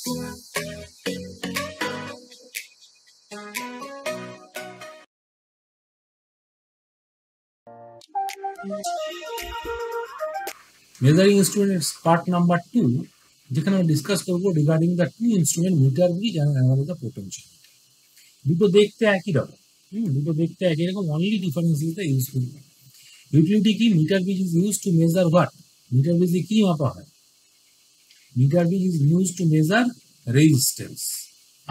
Measuring instrument part number 2, যেখানে আমরা discuss করবো regarding the two instrument meter gauge and analogous potentiometer. দুটো দেখতে একই রকম, দুটো দেখতে একই রকম, only difference is the useful. Utility কি? Meter gauge is use to measure what? Meter গেজে কি মাপা হয়? Meter gauge is use to measure resistance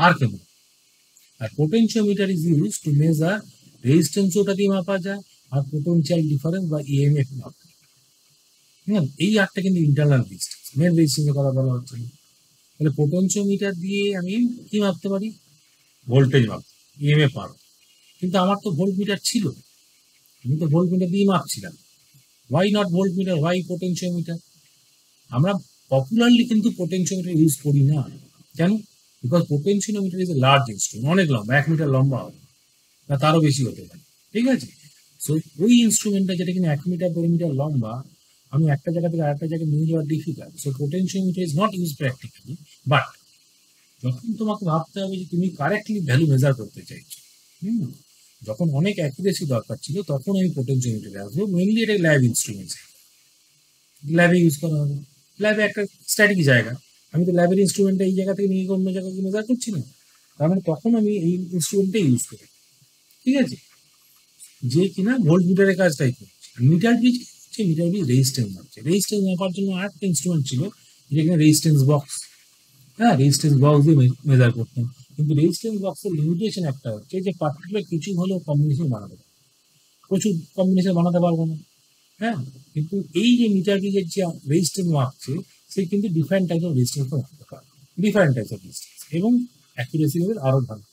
আর কেমন, আর potentiometer is use to measure resistance, ওটা দিয়ে মাপা যায়, আর পোটেনশিয়াল ডিফারেন্স বা ইএমএফ মাপা যায়। এই আটটা কিন্তু ইন্টারনাল রেজিস্ট্যান্স, মেন রেজিস্ট্যান্সের কথা বলা হচ্ছে। তাহলে পোটেনশিওমিটার দিয়ে আমি কি মাপতে পারি? ভোল্টেজ মাপতে, ইএমএফ মাপতে। কিন্তু আমার তো ভোল্ট মিটার ছিল, আমি তো ভোল্ট মিটার দিয়ে মাপছিলাম। Why not voltmeter, why potentiometer? আমরা পপুলারলি কিন্তু পোটেনশিওমিটার ইউজ করি না। কেন? Because potentiometer is a large instrument, অনেক লম্বা, 1 মিটার লম্বা হবে বা তারও বেশি হতে পারে, ঠিক আছে? সো ওই ইনস্ট্রুমেন্টটা যেটা কিনা 1 মিটার 2 মিটার লম্বা, আমি একটা জায়গা থেকে আরেকটা জায়গায় নিয়ে যাওয়া difficult. So potentiometer is not use practically. But যখন তোমাকে ভাবতে হবে যে তুমি কারেক্টলি ভ্যালু মেজার করতে চাইছো, যখন অনেক অ্যাকুরেসি দরকার ছিল, তখন আমি পোটেনশিওমিটারে আসবো। মেইনলি এটা ল্যাব ইনস্ট্রুমেন্টস, ল্যাবে ইউজ করা হবে। ল্যাবে একটা স্ট্যাটিক জায়গা, আমি তো ল্যাবের ইনস্ট্রুমেন্টটা এই জায়গা থেকে নিয়ে অন্য জায়গায় মেজার করছি না, তার মানে তখন আমি এই ইনস্ট্রুমেন্টটা ইউজ করি, ঠিক আছে? যে কিনা ভোল্ট মিটারের কাজটাই করছে। মিটার গেজ হচ্ছে মিটার গেজ রেজিস্ট্যান্স মাপছে। রেজিস্ট্যান্স মাপার জন্য আরেকটা ইনস্ট্রুমেন্ট ছিল, যেখানে রেজিস্ট্যান্স বক্স, রেজিস্ট্যান্স বক্স দিয়ে মেজার করতাম। কিন্তু রেজিস্ট্যান্স বক্সের লিমিটেশন একটা হচ্ছে যে পার্টিকুলার কিছু হলেও কম্বিনেশন বানাতে পারবো, প্রচুর কম্বিনেশন বানাতে পারবো না। কিন্তু এই যে মিটার গেজের যে রেজিস্ট্যান্স মাপছে, সে কিন্তু ডিফারেন্ট টাইপ অফ রেজিস্ট্যান্স মাপতে পারে, ডিফারেন্ট টাইপ অফ রেজিস্ট্যান্স, এবং অ্যাকুরেসি লেভেল আরো ভালো।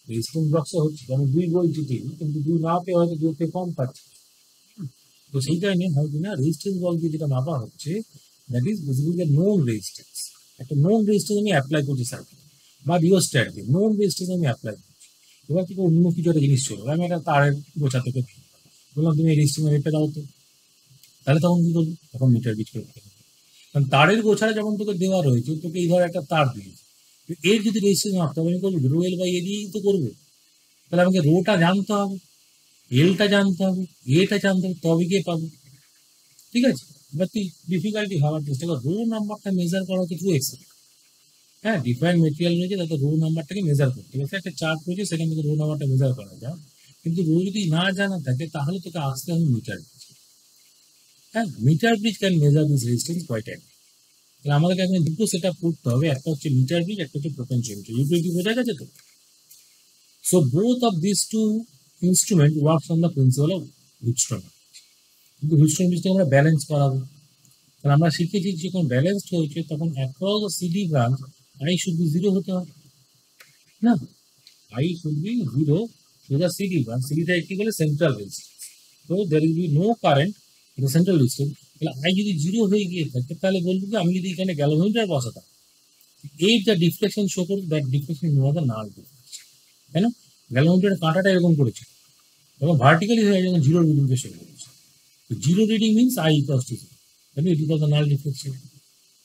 রেজিস্ট্যান্স বক্সে হচ্ছে আমি 2 বলছি ঠিক, কিন্তু 2 না পেয়ে হয়তো 2 থেকে কম পাচ্ছি। তো সেই টাইমে হয়তো না রেজিস্ট্যান্স বক্স দিয়ে যেটা মাপা হচ্ছে, that is basically known resistance. একটা নোন রেজিস্ট্যান্স আমি অ্যাপ্লাই করছি সার্কিট বা রিওস্ট্যাট দিয়ে, নোন রেজিস্ট্যান্স আমি অ্যাপ্লাই করছি। এবার থেকে অন্য কিছু একটা জিনিস ছিল, আমি একটা তারের গোছা থেকে বললাম তুমি এই রেজিস্ট্যান্স রেটটা দাও তো, তাহলে তখন কি করবি? তখন মিটার গেজ করতে হবে। কারণ তারের গোছাটা যখন তোকে দেওয়া রয়েছে, তোকে এই ধর একটা তার দিয়েছে, এর যদি রেজিস্ট্যান্স মাপতে হবে, আমি করবো রো এল বাই এ দিয়েই তো করবো। তাহলে আমাকে রোটা জানতে হবে, এলটা জানতে হবে, এটা জানতে হবে, তবে গিয়ে পাবো, ঠিক আছে? এবার তুই ডিফিকাল্টি ভাবার চেষ্টা কর, রো নাম্বারটা মেজার করা হচ্ছে টু এক্স। ডিফারেন্ট মেটেরিয়াল রয়েছে, তাতে রো নাম্বারটাকে মেজার করতে হবে। একটা চার্ট রয়েছে, সেখান থেকে রো নাম্বারটা মেজার করা যায়। কিন্তু রো যদি না জানা থাকে, তাহলে তোকে আসতে হবে metre bridge. Metre bridge can measure this resistance quite accurate. তাহলে আমাদেরকে এখন দুটো সেট আপ করতে হবে, একটা হচ্ছে মিটার ব্রিজ, একটা হচ্ছে পোটেনশিওমিটার। ইউটিলিটি বোঝা গেছে তো? So both of this two instrument works on the principle of Wheatstone. কিন্তু হুইটস্টোন ব্রিজটাকে আমরা ব্যালেন্স করাবো। তাহলে আমরা শিখেছি যখন ব্যালেন্সড হয়েছে, তখন across the CD branch I should be 0 হতে হবে না? I should be 0 to the CD branch. সিডিটা কি বলে? Central resistance. তো there will be no current in the central resistance. তাহলে আই যদি 0 হয়ে গিয়ে থাকে, তাহলে বলবো কি আমি যদি এখানে গ্যালোমিটার বসাতাম, এই যে ডিফ্লেকশন শো করবে, that deflection is not null deflection, তাই না? গ্যালোমিটারের কাঁটাটা এরকম করেছে, এবং ভার্টিক্যালি হয়ে যখন 0 রিডিংকে শো করেছে। তো 0 reading means I equals to 0, তাহলে ইট ইকুয়ালস দ্য নাল ডিফ্লেকশন।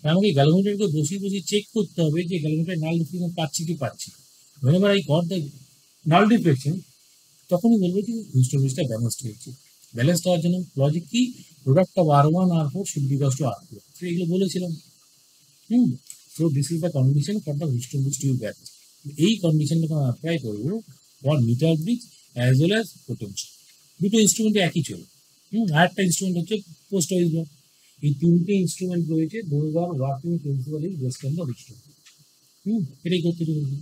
আমাকে গ্যালোমিটারকে বসিয়ে বসিয়ে চেক করতে হবে যে গ্যালোমিটার নাল ডিফ্লেকশন পাচ্ছি কি পাচ্ছি। whenever I got the null deflection, তখনই বলবো যে হুইটস্টোন ব্রিজটা ব্যালেন্সড হয়েছে। ব্যালেন্সড হওয়ার জন্য লজিক কি? Product of R1 R4 should be equals to R2। এগুলো বলেছিলাম। So this is the condition for the Wheatstone bridge to be balanced. এই কন্ডিশনটাকে আমরা অ্যাপ্লাই করবো for metre bridge as well as potential. দুটো ইনস্ট্রুমেন্টে একই চলে। আরেকটা ইনস্ট্রুমেন্ট হচ্ছে পোস্ট ওয়াইজ ল। এই তিনটে ইনস্ট্রুমেন্ট রয়েছে, those are working principally based on the Wheatstone bridge. এটাই করতে চলেছি।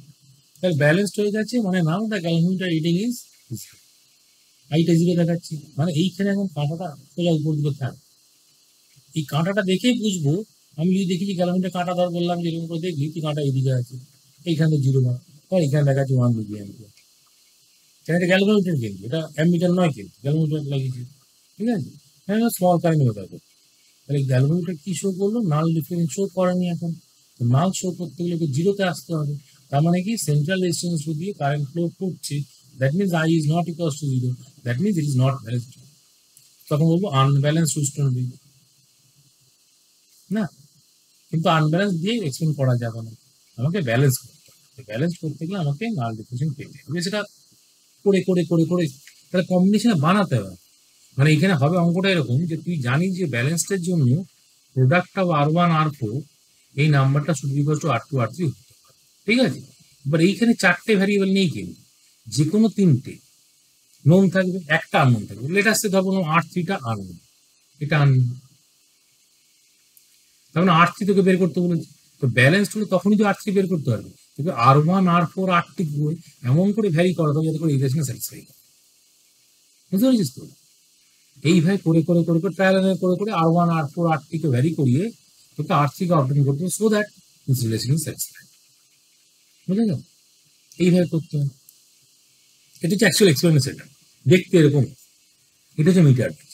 তাহলে ব্যালেন্সড হয়ে যাচ্ছে, মানে নাও দ্য গ্যালোমিটার রিডিং ইজ 0, আইটা 0 দেখাচ্ছি, মানে এইখানে এখন কাঁটাটা সোজা উপর দিকে থাকবে। এই কাঁটাটা দেখেই বুঝবো, আমি যদি দেখি যে গ্যালোমিটার কাঁটা ধর বললাম যে এরকম করে দেখলি তুই কাঁটা এইদিকে আছে, এইখানে 0 না, আর এখানে দেখাচ্ছি 1 ডিগ্রি অ্যাম্পিয়ার। এটা গ্যালোমিটার কিন্তু, এটা অ্যামিটার নয়, কিন্তু গ্যালোমিটার লাগিয়েছি, ঠিক আছে? হ্যাঁ, স্মল কারেন্ট হয়ে যাবে। তাহলে গ্যালোমিটার কি শো করলো? নাল ডিফারেন্স শো করেনি এখন। নাল শো করতে গেলে 0-তে আসতে হবে। তার মানে কি সেন্ট্রাল রেজিস্ট্যান্স দিয়ে কারেন্ট ফ্লো করছে, that means I is not equals to 0, that means it is not balanced. তখন বলবো আনব্যালেন্সড হুইটস্টোন ব্রিজ, না? কিন্তু আনব্যালেন্স দিয়ে এক্সপ্লেন করা যাবে না, আমাকে ব্যালেন্স করতে হবে। ব্যালেন্স করতে গেলে আমাকে নাল ডিফিউশন পেতে হবে, সেটা করে করে করে করে তাহলে কম্বিনেশনে বানাতে হবে। মানে এখানে হবে অঙ্কটা এরকম যে তুই জানিস যে ব্যালেন্সের জন্য প্রোডাক্ট অফ R1 R4 এই নাম্বারটা should be equal two R2 R3 হতে পারে, ঠিক আছে। এবার এইখানে চারটে ভ্যারিয়েবল নেই, কিন্তু যে কোনো তিনটে নোন থাকবে, একটা আননোন থাকবে। লেটার সে ধর বললাম R3টা আননোন, এটা আননোন, তার মানে R3 তোকে বের করতে বলেছে। তো ব্যালেন্স হলে তখনই তো R3 বের করতে পারবে, তবে R1 R4 R3 এমন করে ভ্যারি করা যাবে যাতে করে ইকুয়েশনে স্যাটিসফাই করে। বুঝতে পেরেছিস তো? এইভাবে করে করে করে করে ট্রায়াল এন্ড করে করে R1 R4 R3 কে ভ্যারি করিয়ে তোকে R3 কে অবটেন করতে হবে, so that this relation is satisfied. বুঝলে গেল? এইভাবে করতে হবে। এটা হচ্ছে অ্যাকচুয়াল এক্সপ্লেনেশন, দেখতে এরকম। এটা হচ্ছে মিটার বিট।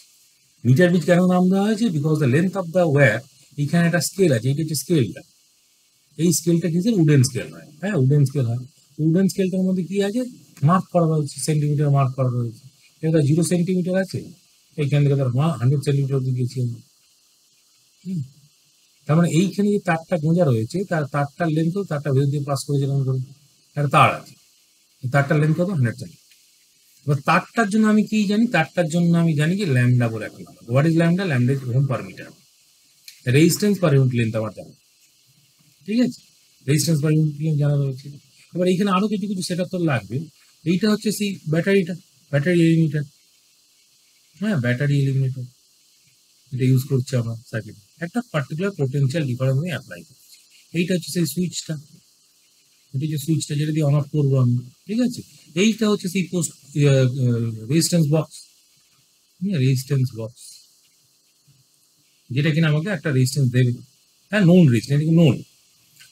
মিটার বিট কেন নাম দেওয়া হয়েছে? Because the length of the wire, এখানে একটা স্কেল আছে, এটা হচ্ছে স্কেলটা। এই স্কেলটা কি উডেন স্কেল হয়, হ্যাঁ উডেন স্কেল হয়। উডেন স্কেলটার মধ্যে কি আছে, মার্ক করা রয়েছে, সেন্টিমিটার মার্ক করা রয়েছে। এটা 0 সেন্টিমিটার আছে, এইখান থেকে তার 100 সেন্টিমিটার অব্দি গেছি আমি। তার মানে এইখানে যে তারটা গোঁজা রয়েছে, তারটার লেন্থ, তারটা ভেতর দিয়ে পাস করে যেরকম করে একটা তার আছে, তারটার লেন্থ কত 100 সেন্টিমিটার। এবার তারটার জন্য আমি কি জানি, তারটার জন্য আমি জানি যে ল্যামডা বলে একটা number. What is lambda? Lambda is ohm per metre. Resistance per unit length আমার জানা, ঠিক আছে। রেজিস্ট্যান্স পার ইউনিট লেন্থ জানা রয়েছে। এবার এইখানে আরো কিছু কিছু সেটা তো লাগবে। এইটা হচ্ছে সেই ব্যাটারিটা, ব্যাটারি এলিমিটার, হ্যাঁ ব্যাটারি এলিমিটার, এটা ইউজ করছে আমরা সার্কিট, একটা পার্টিকুলার পোটেনশিয়াল ডিফারেন্স নিয়ে অ্যাপ্লাই করছি। এইটা হচ্ছে সেই সুইচটা, এটা হচ্ছে সুইচটা যেটা দিয়ে অন অফ করবো আমি, ঠিক আছে। এইটা হচ্ছে সেই post resistance box, resistance box, যেটা কিনা আমাকে একটা রেজিস্ট্যান্স দেবে, হ্যাঁ নোন রেজিস্ট্যান্স, নোন।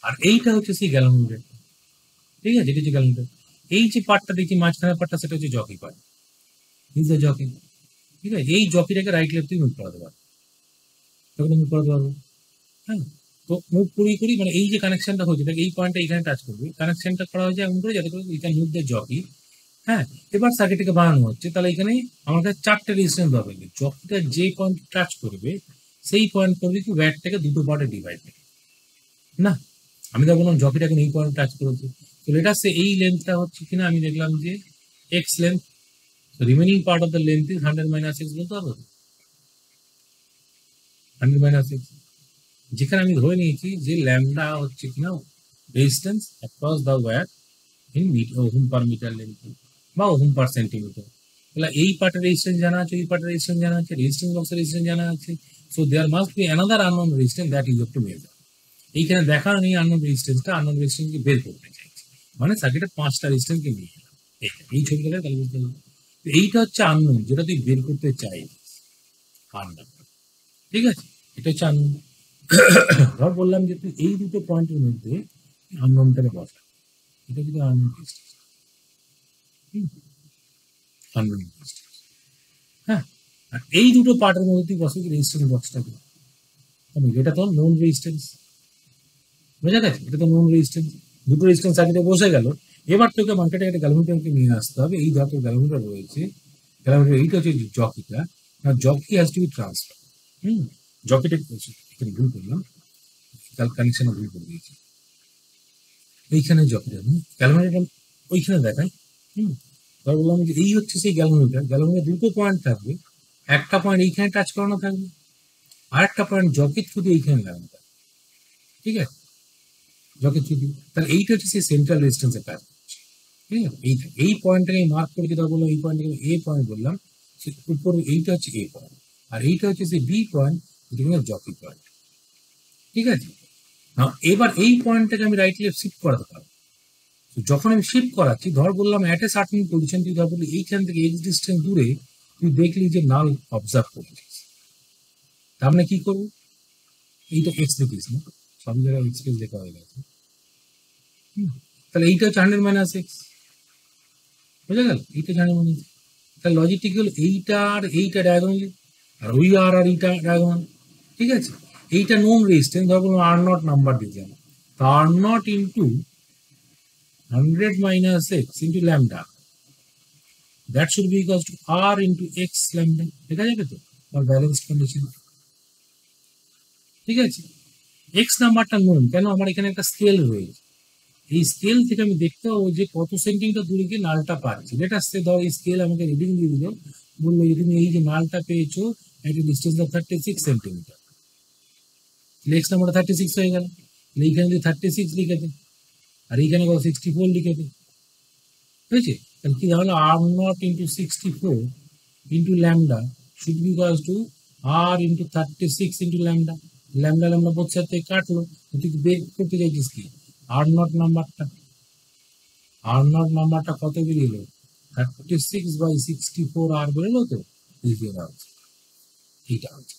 আর এইটা হচ্ছে সেই গ্যালোমিটার, ঠিক আছে, এটা হচ্ছে গ্যালোমিটার। এই যে পার্টটা দেখি মাঝখানের পার্টটা, সেটা হচ্ছে jockey part, is the jockey, ঠিক আছে। এই জকিটাকে রাইট লেফট মুভ করাতে পারবো, তখন মুভ করাতে পারবো, হ্যাঁ। তো মুভ করি করি মানে এই যে কানেকশনটা হয়েছে, এই পয়েন্টটা এখানে টাচ করবে, কানেকশনটা করা হয়েছে এমন করে যাতে করে এখানে মুভ দ্য জকি, হ্যাঁ। এবার সার্কিটটাকে বানানো হচ্ছে, তাহলে এখানে আমাদের চারটে রেজিস্ট্যান্স হবে। জকিটা যে পয়েন্ট টাচ করবে সেই পয়েন্ট করবে কি ওয়্যারটাকে দুটো পার্টে ডিভাইড করবে না। আমি তো বললাম জকিটাকে এই পয়েন্ট টাচ করেছে, তো এটা সে এই লেন্থটা হচ্ছে কিনা আমি দেখলাম যে x length, remaining part of the length is 100 - x বলতে পারবো, 100 - x, যেখানে আমি ধরে নিয়েছি যে ল্যামডা হচ্ছে কিনা resistance across the wire in ohm per metre length বা ওহম পার সেন্টিমিটার। তাহলে এই পার্টের রেজিস্ট্যান্স জানা আছে, এই পার্টের রেজিস্ট্যান্স জানা আছে, রেজিস্ট্যান্স বক্সের রেজিস্ট্যান্স জানা আছে, so there must be another unknown resistance that is to measure. এইখানে দেখানো নেই আননোন রেজিস্ট্যান্সটা, আননোন রেজিস্ট্যান্সকে বের করতে চাইছি, মানে সার্কিটের 5টা রেজিস্ট্যান্সকে নিয়ে এলাম। এই ছবিটা তাহলে বুঝতে হবে এইটা হচ্ছে আননোন, যেটা তুই বের করতে চাইছিস, আননোন, ঠিক আছে। এটা হচ্ছে আননোন। ধর বললাম যে তুই এই দুটো পয়েন্টের মধ্যে আননোনটাকে বসা, এটা কিন্তু আননোন রেজিস্ট্যান্স, আননোন রেজিস্ট্যান্স, হ্যাঁ। আর এই দুটো পার্টের মধ্যে তুই বসে রেজিস্ট্যান্স বক্সটাকে, এটা তো নোন রেজিস্ট্যান্স, বোঝা গেছে, এটা তো নোন রেজিস্ট্যান্স। দুটো রেজিস্ট্যান্স সার্কিটে বসে গেল। এবার তোকে মার্কেটে একটা গ্যালোমিটারকে নিয়ে আসতে হবে। এই ধাতুর গ্যালোমিটার রয়েছে, গ্যালোমিটার এইটা হচ্ছে জকিটা, jockey has to be transfer, জকিটা এখানে ভুল করলাম, কানেকশনে ভুল করে দিয়েছি, এইখানে জকিটা গ্যালোমিটারটা ওইখানে দেখায়, তারপর বললাম যে এই হচ্ছে সেই গ্যালোমিটার, গ্যালোমিটার দুটো পয়েন্ট থাকবে, একটা পয়েন্ট এইখানে টাচ করানো থাকবে, আর একটা পয়েন্ট জকের থ্রু এইখানে লাগানো থাকবে, ঠিক আছে, জকের থ্রু। তাহলে এইটা হচ্ছে সেই সেন্ট্রাল রেজিস্ট্যান্সের কাজ, ঠিক আছে। এই পয়েন্টটাকে মার্ক করে দিতে বললাম, এই পয়েন্টটাকে এ পয়েন্ট বললাম, উপরে এইটা হচ্ছে এ পয়েন্ট, আর এইটা হচ্ছে সেই বি পয়েন্ট, যেটা জকি পয়েন্ট, ঠিক আছে। এবার এই পয়েন্টটাকে আমি রাইট লেফট শিফট করাতে পারবো। যখন আমি শিফট করাচ্ছি, ধর বললাম অ্যাট এ সার্টেন পজিশন, তুই ধর বললি এইখান থেকে এক্স ডিস্টেন্স দূরে তুই দেখলি যে নাল অবজার্ভ করছিস, তার মানে কি করবো, এইটা এক্স দেখিস না, সব জায়গায় এক্সপ্রেস লেখা হয়ে গেছে, তাহলে এইটা হচ্ছে 100 - x, বুঝা গেল, এইটা 100 - তাহলে লজিকটি কি হলো, এইটা আর এইটা ডায়াগোনালি, আর ওই আর এইটা ডায়াগোনাল, ঠিক আছে। এইটা নোন রেজিস্ট্যান্স, ধর বললাম আর নট নাম্বার দিলাম, আর naught into 100 - x into lambda, that should be equals to r into x lambda, দেখা যাবে তো, আর ব্যালেন্স কন্ডিশন, ঠিক আছে। এক্স নাম্বারটা নোন কেন, আমার এখানে একটা স্কেল রয়েছে, এই স্কেল থেকে আমি দেখতে পাবো যে কত সেন্টিমিটার দূরে গিয়ে নালটা পাচ্ছি। যেটা আসছে ধর এই স্কেল আমাকে রিডিং দিয়ে দিল, বললো যে তুমি এই যে নালটা পেয়েছো একটা ডিস্টেন্স অফ 36 সেন্টিমিটার, এক্স নাম্বারটা 36 হয়ে গেল। এইখানে যদি 36 লিখে দে আর এইখানে কত 64 লিখে দে, হয়েছে? তাহলে কি হলো, R naught into 64 into lambda should be equals to R into 36 into lambda. Lambda lambda both side থেকে কাটলো, তুই বের করতে চাইছিস কি আর নট নাম্বারটা, আর নট নাম্বারটা কত বেরিয়েলো 36/64 আর বেরোলো তো, এইটা হচ্ছে,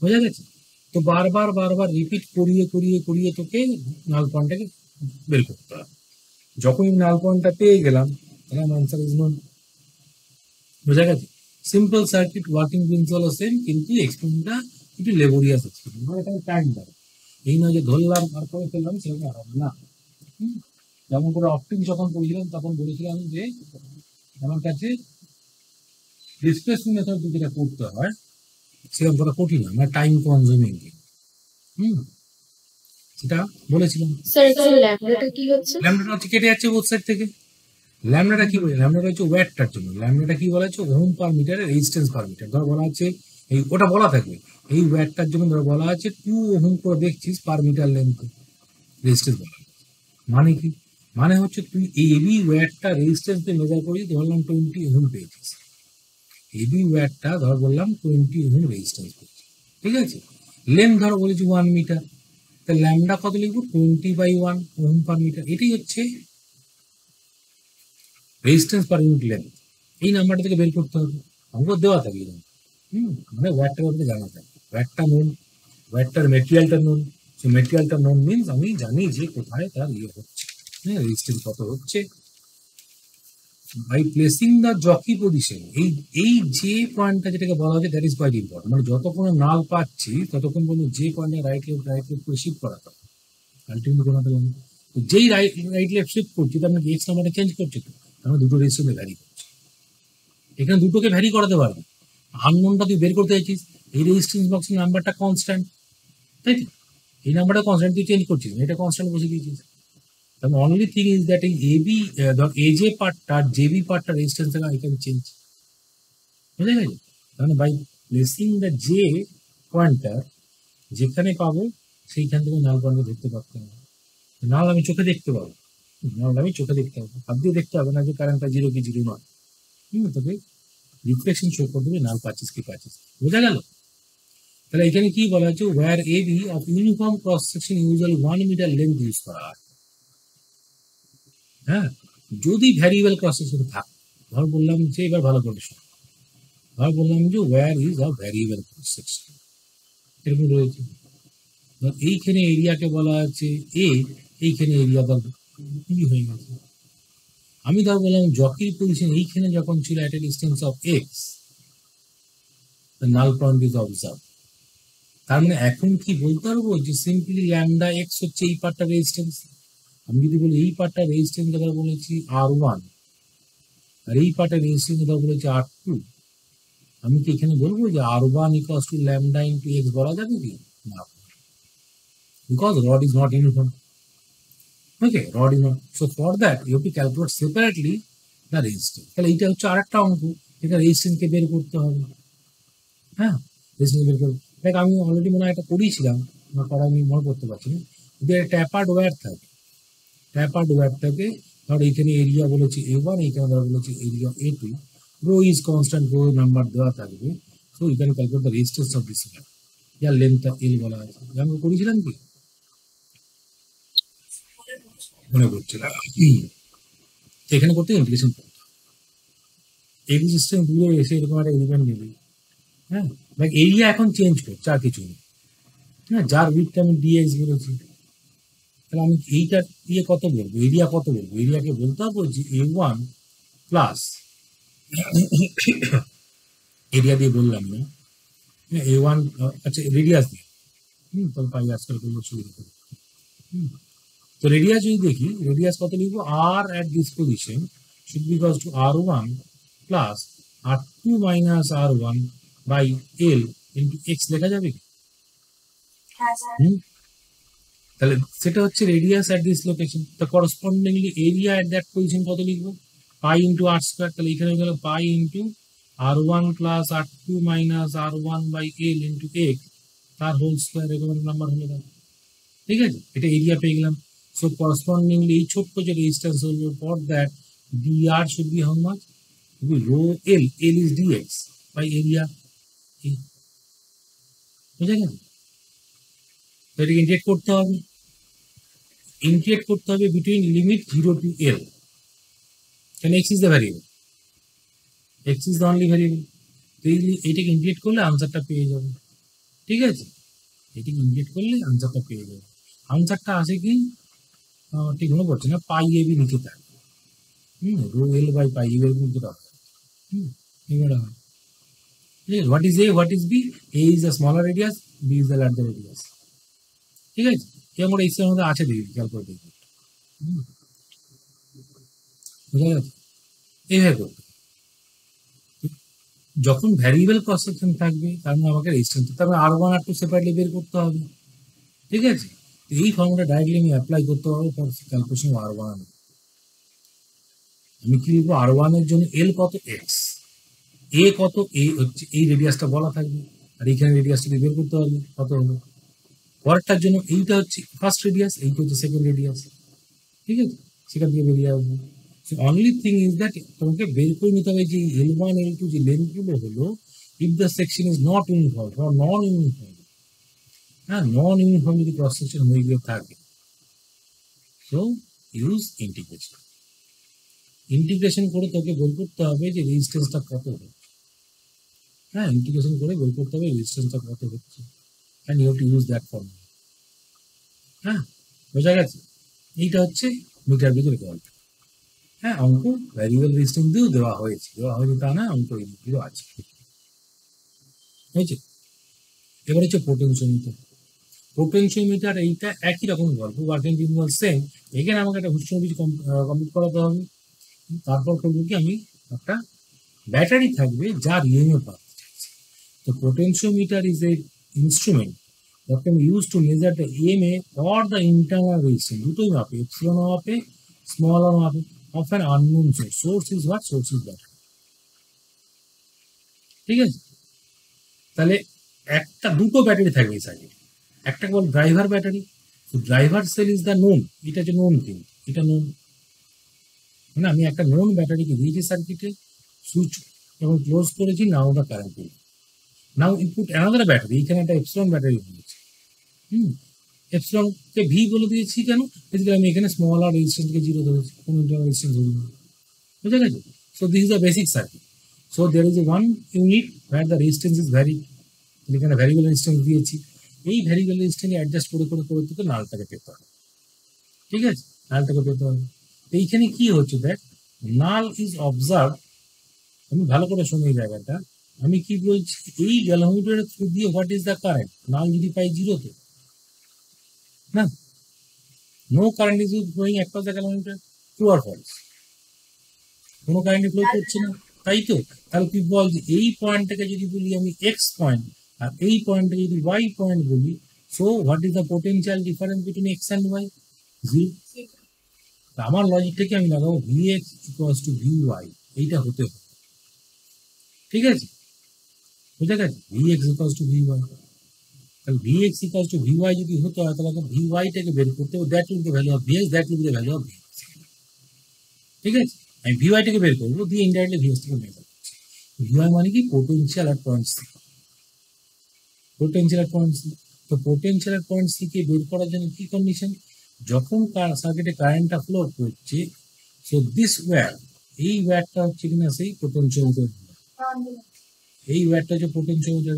বোঝা গেছে? তো বারবার বারবার রিপিট করিয়ে করিয়ে করিয়ে তোকে নাল পয়েন্টটাকে বের করতে হবে। যখন নাল পয়েন্টটা পেয়ে গেলাম তাহলে আনসার ইজ নোন, বোঝা গেছে? Simple circuit, working principal same, কিন্তু এক্সপেরিমেন্টটা একটু লেবোরিয়াস এক্সপেরিমেন্ট, মানে এখানে টাইম লাগে। এই নয় যে ধরলাম আর করে ফেললাম, সেরকম হবে না। যেমন করে অপটিং যখন পড়েছিলাম তখন বলেছিলাম যে আমার কাছে ডিসপ্লেসমেন্ট মেথড যেটা করতে হয় সেরকম করা কঠিন না, মানে টাইম কনজিউমিং। সেটা বলেছিলাম। স্যার এখানে ল্যামডাটা কি হচ্ছে? ল্যামডাটা হচ্ছে কেটে যাচ্ছে বোথ সাইড থেকে। ল্যামডাটা কি বলে, ল্যামডাটা হচ্ছে ওয়াটটার জন্য। ল্যামডাটা কি বলা হচ্ছে ওহম পার মিটারের রেজিস্ট্যান্স পার মিটার। ধর বলা আছে এই ওটা বলা থাকবে এই ওয়াটটার জন্য, ধর বলা আছে 2 ওহম করে দেখছিস পার মিটার লেন্থ রেজিস্ট্যান্স বলা। মানে কি, মানে হচ্ছে তুই এবি ওয়াটটা রেজিস্ট্যান্স দিয়ে মেজার করি, ধরলাম 20 ওহম পেয়েছিস। এবি ওয়াটটা ধর বললাম 20 ওহম রেজিস্ট্যান্স পেয়েছি, ঠিক আছে? লেন্থ ধর বলেছি 1 মিটার, তা ল্যামডা কত লিখবো 20/1 ওহম পার মিটার। এটাই হচ্ছে রেজিস্ট্যান্স পার ইউনিট লেন্থ। এই নাম্বারটা থেকে বের করতে হবে, অঙ্ক দেওয়া থাকে এরকম। মানে ওয়াটটা বলতে জানা থাকে, ওয়াটটা নোন, ওয়াটটার মেটেরিয়ালটা নোন। সেই মেটেরিয়ালটা নোন মিনস আমি জানি যে কোথায় তার ইয়ে হচ্ছে, হ্যাঁ রেজিস্ট্যান্স কত হচ্ছে। By placing the jockey position, এই যে পয়েন্টটা যেটাকে বলা হচ্ছে দ্যাট ইজ কোয়াইট ইম্পর্টেন্ট। মানে যতক্ষণ নাল পাচ্ছি ততক্ষণ পর্যন্ত যে পয়েন্টে রাইট লেফট করে শিফট করা হবে আলটিমেটলি কোনো যেই রাইট লেফট শিফট করছি তার মানে এক্স নাম্বারটা চেঞ্জ করছে, তো আমরা দুটো রেজিস্ট্যান্সে ভ্যারি করছি। এখানে দুটোকে ভ্যারি করাতে পারবে, আননোনটা তুই বের করতে চাইছিস, এই রেজিস্ট্যান্স বক্সের নাম্বারটা কনস্ট্যান্ট, তাই তো? এই নাম্বারটা কনস্ট্যান্ট, তুই চেঞ্জ করছিস না, এটা কনস্ট্যান্ট বসে দিয়েছিস। তাহলে অনলি থিং ইজ দ্যাট এই এবি ধর এজে পার্টটা জেবি পার্টটা রেজিস্ট্যান্স থেকে আই ক্যান চেঞ্জ, বুঝে গেছে? তাহলে by placing the J pointer যেখানে পাবো সেইখান থেকে নাল পয়েন্টে ধরতে পারতে হবে। নাল আমি চোখে দেখতে পাবো, নাল আমি চোখে দেখতে পাবো, হাত দিয়ে দেখতে হবে না যে কারেন্টটা 0 কি 0 নয়। তবে রিফ্লেকশন শো করে দেবে নাল পাচ্ছিস কি পাচ্ছিস, বোঝা গেল? তাহলে এখানে কি বলা হচ্ছে, wire A B of uniform cross section usually 1 metre length use করা হয়। হ্যাঁ, যদি ভ্যারিয়েবল ক্রস সেকশন থাকে, ধর বললাম যে এবার ভালো করে শোনো, ধর বললাম যে where is a variable cross section, এরকম রয়েছে। ধর এইখানে এরিয়াকে বলা আছে এ, এইখানে এরিয়া ধর বি হয়ে গেছে। আমি ধর বললাম জকির পজিশন এইখানে যখন ছিল at a distance of X, the null point is observed। তার মানে এখন কি বলতে পারবো যে সিম্পলি ল্যামডা এক্স হচ্ছে এই পার্টটা রেজিস্ট্যান্স। আমি যদি বলি এই পার্টটা রেজিস্ট্যান্স কথা বলেছি R1 আর এই পার্টের রেজিস্ট্যান্স কথা বলেছি R2, আমি কি এখানে বলবো যে R1 equals to lambda into X বলা যাবে কি না, because rod is not uniform. Okay, rod is not, so for that you have to calculate separately the resistance. তাহলে এইটা হচ্ছে আরেকটা অঙ্ক, এটা রেজিস্ট্যান্সকে বের করতে হবে। হ্যাঁ, রেজিস্ট্যান্স বের করতে, দেখ আমি অলরেডি মনে হয় একটা করিয়েছিলাম, আমার পড়া আমি মনে করতে পারছি না। যদি ট্যাপার্ড ওয়্যার থাকে, ট্যাপার্ড ওয়্যার থাকে, ধর এইখানে এরিয়া বলেছি A1, এইখানে ধর বলেছি area A2, rho is constant, rho number দেওয়া থাকবে। So you can calculate the resistance of this wire, যার লেন্থটা L বলা আছে। আমি করেছিলাম কি মনে করছি না, এখানে করতে ইন্টিগ্রেশন করতে হবে। এক্সিস্টেন্স দিয়ে এসে এরকম একটা এলিমেন্ট নেবে। হ্যাঁ, দেখ এরিয়া এখন চেঞ্জ করছে আর কিছু নেই। হ্যাঁ, যার উইথটা আমি ডিএক্স বলেছি, তাহলে আমি এইটার ইয়ে কত বলবো, এরিয়া কত বলবো, এরিয়াকে বলতে হবে যে A1 প্লাস এরিয়া দিয়ে বললাম না, A1 আচ্ছা রেডিয়াস দিয়ে, তাহলে পাই আজকাল করবো সুবিধা করে। তো রেডিয়াস যদি দেখি, রেডিয়াস কত লিখবো, আর at this position should be equals to R1 plus R2 minus R1 by L into X লেখা যাবে কি? তাহলে সেটা হচ্ছে রেডিয়াস অ্যাট দিস লোকেশন। তো correspondingly area at that position কত লিখবো? Pi into R square. তাহলে এখানে গেল pi into r1 plus r2 minus r1 by L into X তার হোল স্কোয়ার, এরকম নাম্বার হয়ে গেল। ঠিক আছে, এটা এরিয়া পেয়ে গেলাম। সো করসপন্ডিংলি এই ছোট্ট যে রেজিস্ট্যান্স হলো for that dr should be how much? Rho L, L is d x by area. বুঝে গেছে? তো এটাকে ইন্টিগ্রেট করতে হবে, ইন্টিগ্রেট করতে হবে বিটুইন লিমিট 0 to l, কারণ x is the variable, x is the only variable. তো এইটাকে ইন্টিগ্রেট করলে আনসারটা পেয়ে যাবে। ঠিক আছে, এটাকে ইন্টিগ্রেট করলে আনসারটা পেয়ে যাবে। আনসারটা আসে কি ঠিক মনে পড়ছে না, পাই এ বি লিখে থাকবে। রো এল বাই পাই এর মধ্যে রাখবে। এবারে what is a, what is b? A is a smaller radius, b is the larger radius। ঠিক আছে, কেমন এই মধ্যে আছে দেখি, খেয়াল করে দেখি। বুঝা গেছে? এইভাবে করবে। যখন ভ্যারিয়েবল ক্রস সেকশন থাকবে তার মানে আমাকে রেজিস্ট্যান্স, তবে r1 r2 সেপারেটলি বের করতে হবে। ঠিক আছে, এই ফর্মুলা ডাইরেক্টলি আমি অ্যাপ্লাই করতে পারবো ফর ক্যালকুলেশন r1। আমি কি লিখবো? r1 এর জন্য l কত, x, a কত, a হচ্ছে এই রেডিয়াসটা বলা থাকবে, আর এইখানে রেডিয়াসটা বের করতে হবে কত হলো। পরেরটার জন্য এইটা হচ্ছে ফার্স্ট রেডিয়াস, এইটা হচ্ছে সেকেন্ড রেডিয়াস। ঠিক আছে, সেখান থেকে বেরিয়ে আসবে। অনলি থিং ইজ দ্যাট তোমাকে বের করে নিতে হবে যে L1 L2 যে লেন্থগুলো হলো, if the section is not uniform or non uniform, হ্যাঁ নন ইউনিফর্ম যদি ক্রস সেকশন হয়ে গিয়ে থাকে, সো ইউজ ইন্টিগ্রেশন। ইন্টিগ্রেশন করে তোকে বের করতে হবে যে রেজিস্ট্যান্সটা কত হচ্ছে। হ্যাঁ, ইন্টিগ্রেশন করে বের করতে হবে রেজিস্ট্যান্সটা কত হচ্ছে, and you have to use that formula. হ্যাঁ, বোঝা গেছে? এইটা হচ্ছে মিটার বিজের গল্প। হ্যাঁ, অঙ্ক ভ্যারিয়েবল রেজিস্ট্যান্স দিয়েও দেওয়া হয়েছে তা না, অঙ্ক এদিকেও আছে। হয়েছে? এবার হচ্ছে পোটেনশিওমিটার। পোটেনশিওমিটার এইটা একই রকম গল্প, ওয়ার্কিং প্রিন্সিপাল সেম। এখানে আমাকে একটা হুস্টন বীজ কমপ্লিট করাতে হবে। তারপর করবো কি, আমি একটা ব্যাটারি থাকবে যার ইএমএফ পাচ্ছি। তো potentiometer is a instrument that can be used to measure the EMF or the internal resistance, দুটোই মাপে, epsilon মাপে, small r মাপে, of an unknown source. Source is what? Source is battery। ঠিক আছে, তাহলে দুটো ব্যাটারি থাকবে এই সাইডে, একটা বল driver battery. Driver cell is the known, এটা হচ্ছে নোন থিং, এটা নোন। মানে আমি একটা নোন ব্যাটারিকে দিয়েছি সার্কিটে, সুইচ এবং ক্লোজ করেছি, নাও দা কারেন্ট। নাও ইনপুট অ্যানাদার ব্যাটারি, এখানে একটা এপসিলন ব্যাটারি দিয়েছি। এপসিলনকে ভি বলে দিয়েছি কেন? বেসিক্যালি আমি এখানে স্মল আর রেজিস্ট্যান্সকে 0 ধরেছি, কোনো ইন্টারনাল রেজিস্ট্যান্স ধরি না। বুঝা গেছে? So this is the basic circuit. So there is a one unit where the resistance is vary, এখানে ভ্যারিয়েবল রেজিস্ট্যান্স দিয়েছি। এই ভ্যারিয়েবল রেজিস্ট্যান্স অ্যাডজাস্ট করে করে করে তোকে নালটাকে পেতে হবে। ঠিক আছে, নালটাকে পেতে হবে। এইখানে কি হচ্ছে দেখ, নাল ইজ অবজার্ভ, আমি ভালো করে শুনি এই জায়গাটা। আমি কি বলছি, এই গ্যালোমিটারের থ্রু দিয়ে what is the current, null যদি পাই 0 তে, না no current is flowing across the galvanometer, true or false? কোনো কারেন্ট ফ্লো করছে না, তাই তো। তাহলে তুই বল যে এই পয়েন্টটাকে যদি বলি আমি এক্স পয়েন্ট, আর এই পয়েন্টটাকে যদি ওয়াই পয়েন্ট বলি, so what is the potential difference between X and Y? 0। আমার লজিকটাকে আমি লাগাবো V X equals to V Y, এইটা হতে হবে। ঠিক আছে, বুঝে গেছে? V X equals to V Y, তাহলে V X equals to V Y যদি হতে হয়, তাহলে ভি ওয়াইটাকে বের করতে হবে, that will be the value of V X, that will be the value of V x. ঠিক আছে, আমি ভি ওয়াইটাকে বের করবো, দিয়ে ইনডাইরেক্টলি ভি এক্সটাকে বের করবো। ভি ওয়াই মানে কি? Potential at point C, potential at point C. তো পোটেনশিয়াল অ্যাট পয়েন্ট সি কে বের করার জন্য কি কন্ডিশন? যখন সার্কিটে কারেন্টটা ফ্লো করছে, সো দিস ওয়্যার, এই ওয়্যারটা হচ্ছে কিনা সেই পোটেনশিওমিটার, এই ওয়্যারটা হচ্ছে potentiometer.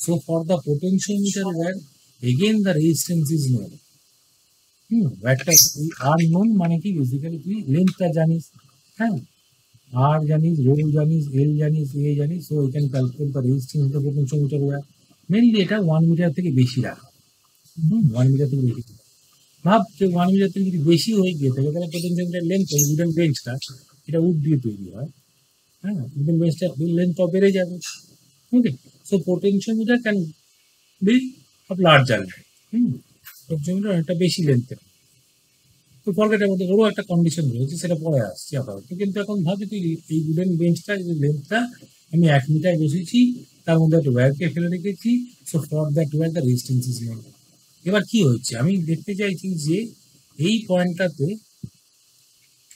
So for the potentiometer wire, again the resistance is known। ওয়্যারটা আর নোন মানে কি, বেসিক্যালি তুই লেন্থটা জানিস, হ্যাঁ আর জানিস, রো জানিস, এল জানিস, এ জানিস। সো এখান calculate the resistance of the potentiometer wire. Mainly এটা 1 মিটার থেকে বেশি রাখা, 1 মিটার থেকে বেশি। ভাব যে 1 মিটার থেকে যদি বেশি হয়ে গিয়ে থাকে, তাহলে পোটেনশিওমিটার লেন্থ, উডেন বেঞ্চটা, এটা উড দিয়ে তৈরি হয়, হ্যাঁ উডেন বেঞ্চটা লেন্থ বেড়ে যাবে। Okay, so potentiometer can be of larger. Potentiometer অনেকটা বেশি লেন্থের। তো ফরগেট অ্যাবাউট ওরও একটা কন্ডিশন রয়েছে, সেটা পরে আসছে আপাতত। কিন্তু এখন ভাবি তুই এই উডেন বেঞ্চটা যে লেন্থটা আমি 1 মিটার বসেছি, তার মধ্যে একটা ওয়্যারকে ফেলে রেখেছি। So for that wire the resistance is not. এবার কি হচ্ছে আমি দেখতে চাইছি যে এই পয়েন্টটাতে,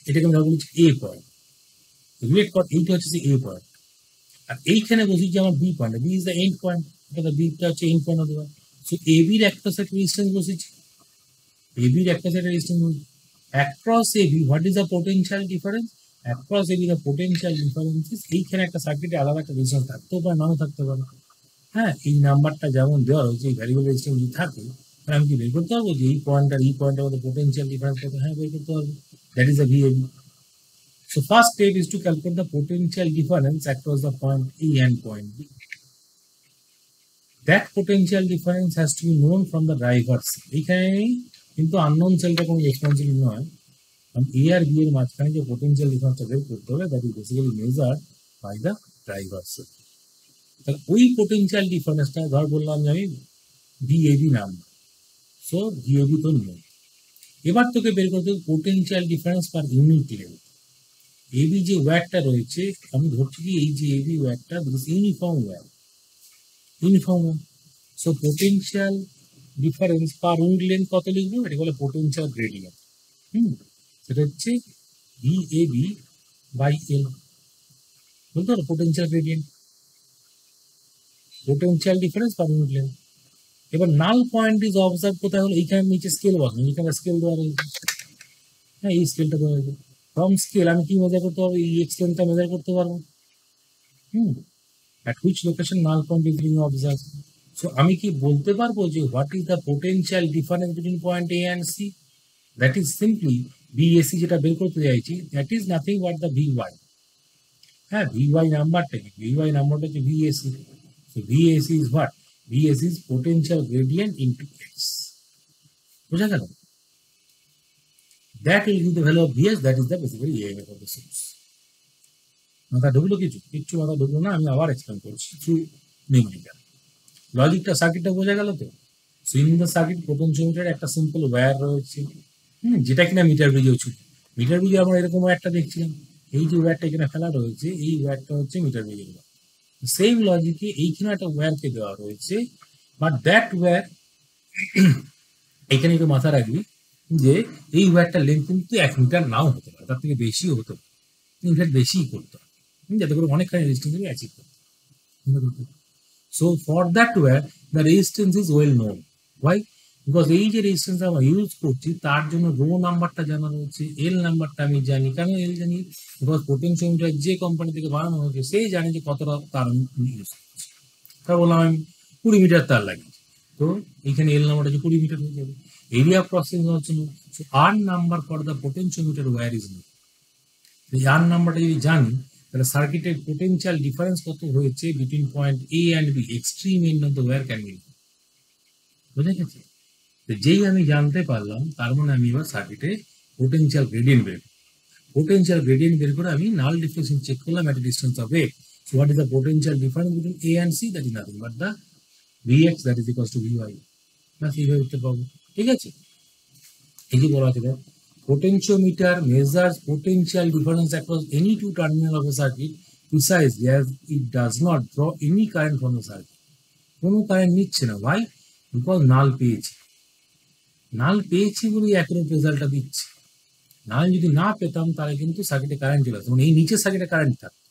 এটাকে আমরা বলছি এ পয়েন্ট, রিলেট কর, এইটা হচ্ছে এ পয়েন্ট, আর এইখানে বসেছি আমার B point, B is the end point, এটা বিটা হচ্ছে এন্ড পয়েন্ট হতে পারে। সো এ বির একটা সেট রেজিস্ট্যান্স বসেছি, এ বির একটা set resistance across AB, what is the potential difference? Across AB the potential difference is, এইখানে একটা সার্কিটে আলাদা একটা রেজিস্ট্যান্স থাকতেও পারে, নাও থাকতে পারে। হ্যাঁ, এই নাম্বারটা যেমন দেওয়া হয়েছে, এই ভ্যারিয়েবল রেজিস্ট্যান্স যদি থাকে, তাহলে আমি কি বের করতে পারবো যে এই পয়েন্ট আর এই পয়েন্টের মধ্যে পোটেনশিয়াল ডিফারেন্স কত? হ্যাঁ, বের করতে পারবো। That is the VAB. So first step is to calculate the potential difference across the point A and point B. That potential difference has to be known from the drivers. এইখানে কিন্তু unknown সেলটা কোনো responsible নয়, কারণ এ আর B এর মাঝখানে যে potential ডিফারেন্সটা বের করতে হবে, that is basically measured by the drivers. তাহলে ওই পোটেনশিয়াল ডিফারেন্সটা ধর বললাম যে আমি VAB নাম্বার, সো VAB তো নেই। এবার তোকে বের করতে হবে potential difference per unit length. AB যে ওয়্যারটা রয়েছে, আমি ধরছি কি এই যে এবি ওয়্যারটা uniform wire, uniform. So potential difference per unit length কত লিখবো? এটা বলে পোটেনশিয়াল গ্রেডিয়েন্ট। সেটা হচ্ছে VAB বাই L, বলতে পারো potential gradient, potential difference per unit length. এবার নাল পয়েন্ট ইজ অবজার্ভ কোথায় হলো? এইখানে নিচে স্কেল বসানো, এইখানে স্কেল দেওয়া রয়েছে। হ্যাঁ, এই স্কেলটা দেওয়া রয়েছে। ফ্রম স্কেল আমি কি মেজার করতে পারবো? এই এক্সটেন্টটা মেজার করতে পারবো। at which location null point is being observed. So আমি কি বলতে পারবো যে what is the potential difference between point A and C? That is simply VAC, যেটা বের করতে চাইছি, that is nothing but the VY. হ্যাঁ, VY নাম্বারটা কি? VY নাম্বারটা হচ্ছে VAC. So VAC is what? VAC is potential gradient into X. বুঝা গেল? That will give the value of VS, that is the basically EMF of the source. মাথা ঢুকলো কিচ্ছু মাথা ঢুকলো না, আমি আবার এক্সপ্লেন করছি থ্রু নিউমেরিক্যাল লজিকটা। সার্কিটটা বোঝা গেল তো? So in the circuit potentiometer একটা সিম্পল ওয়্যার রয়েছে, যেটা কিনা মিটার ব্রিজেও ছিল। মিটার ব্রিজে আমরা এরকম ওয়্যারটা দেখছিলাম, এই যে ওয়্যারটা এখানে ফেলা রয়েছে, এই ওয়্যারটা হচ্ছে মিটার ব্রিজের ওয়্যার। সেম লজিকে এইখানে একটা ওয়্যারকে দেওয়া রয়েছে, বাট দ্যাট ওয়্যার, এখানে একটু মাথা রাখবি যে এই ওয়্যারটার লেন্থ কিন্তু 1 মিটার নাও হতে পারে, তার থেকে বেশিও হতে পারে, ইনফ্যাক্ট বেশিই করতে হবে, যাতে করে অনেকখানি রেজিস্ট্যান্স অ্যাচিভ করতে হবে। So for that wire the resistance is well known. Why? Because এই যে রেজিস্ট্যান্স আমরা ইউজ করছি, তার জন্য রো নাম্বারটা জানা রয়েছে, এল নাম্বারটা আমি জানি। কেন এল জানি? বিকজ পোটেনশিওমিটার যে কোম্পানি থেকে বানানো হয়েছে, সেই জানে যে কতটা তার ইউজ করছে। তা বললাম আমি 20 মিটার তার লাগিয়েছি, তো এখানে এল নাম্বারটা হচ্ছে 20 মিটার হয়ে যাবে। এরিয়া প্রসেসিং হচ্ছে known. So R number for the potentiometer wire is known. এই আর নাম্বারটা যদি জানি, তাহলে সার্কিটের পোটেনশিয়াল ডিফারেন্স কত হয়েছে between point A and B, extreme end of the wire can be. বুঝে গেছে? যেই আমি জানতে পারলাম, তার মানে আমি এবার সার্কিটে পোটেনশিয়াল গ্রেডিয়েন্ট বের, পোটেনশিয়াল গ্রেডিয়েন্ট বের করে আমি নাল ডিফ্লেকশন চেক করলাম at distance of A. So what is the potential difference between A and C? That is nothing but the Vx, that is equals to Vy. ব্যাস এইভাবে উত্তর পাবো। ঠিক আছে, এই যে বলা আছে, potentiometer measures potential difference across any two terminal of a circuit precisely as it does not draw any current from the circuit. কোনো কারেন্ট নিচ্ছে না। Why? Because নাল পেয়েছি, নাল পেয়েছি বলে অ্যাকুরেট রেজাল্টটা দিচ্ছে। নাল যদি না পেতাম তাহলে কিন্তু সার্কিটে কারেন্ট চলে আসতো, মানে এই নিচের সার্কিটে কারেন্ট থাকতো।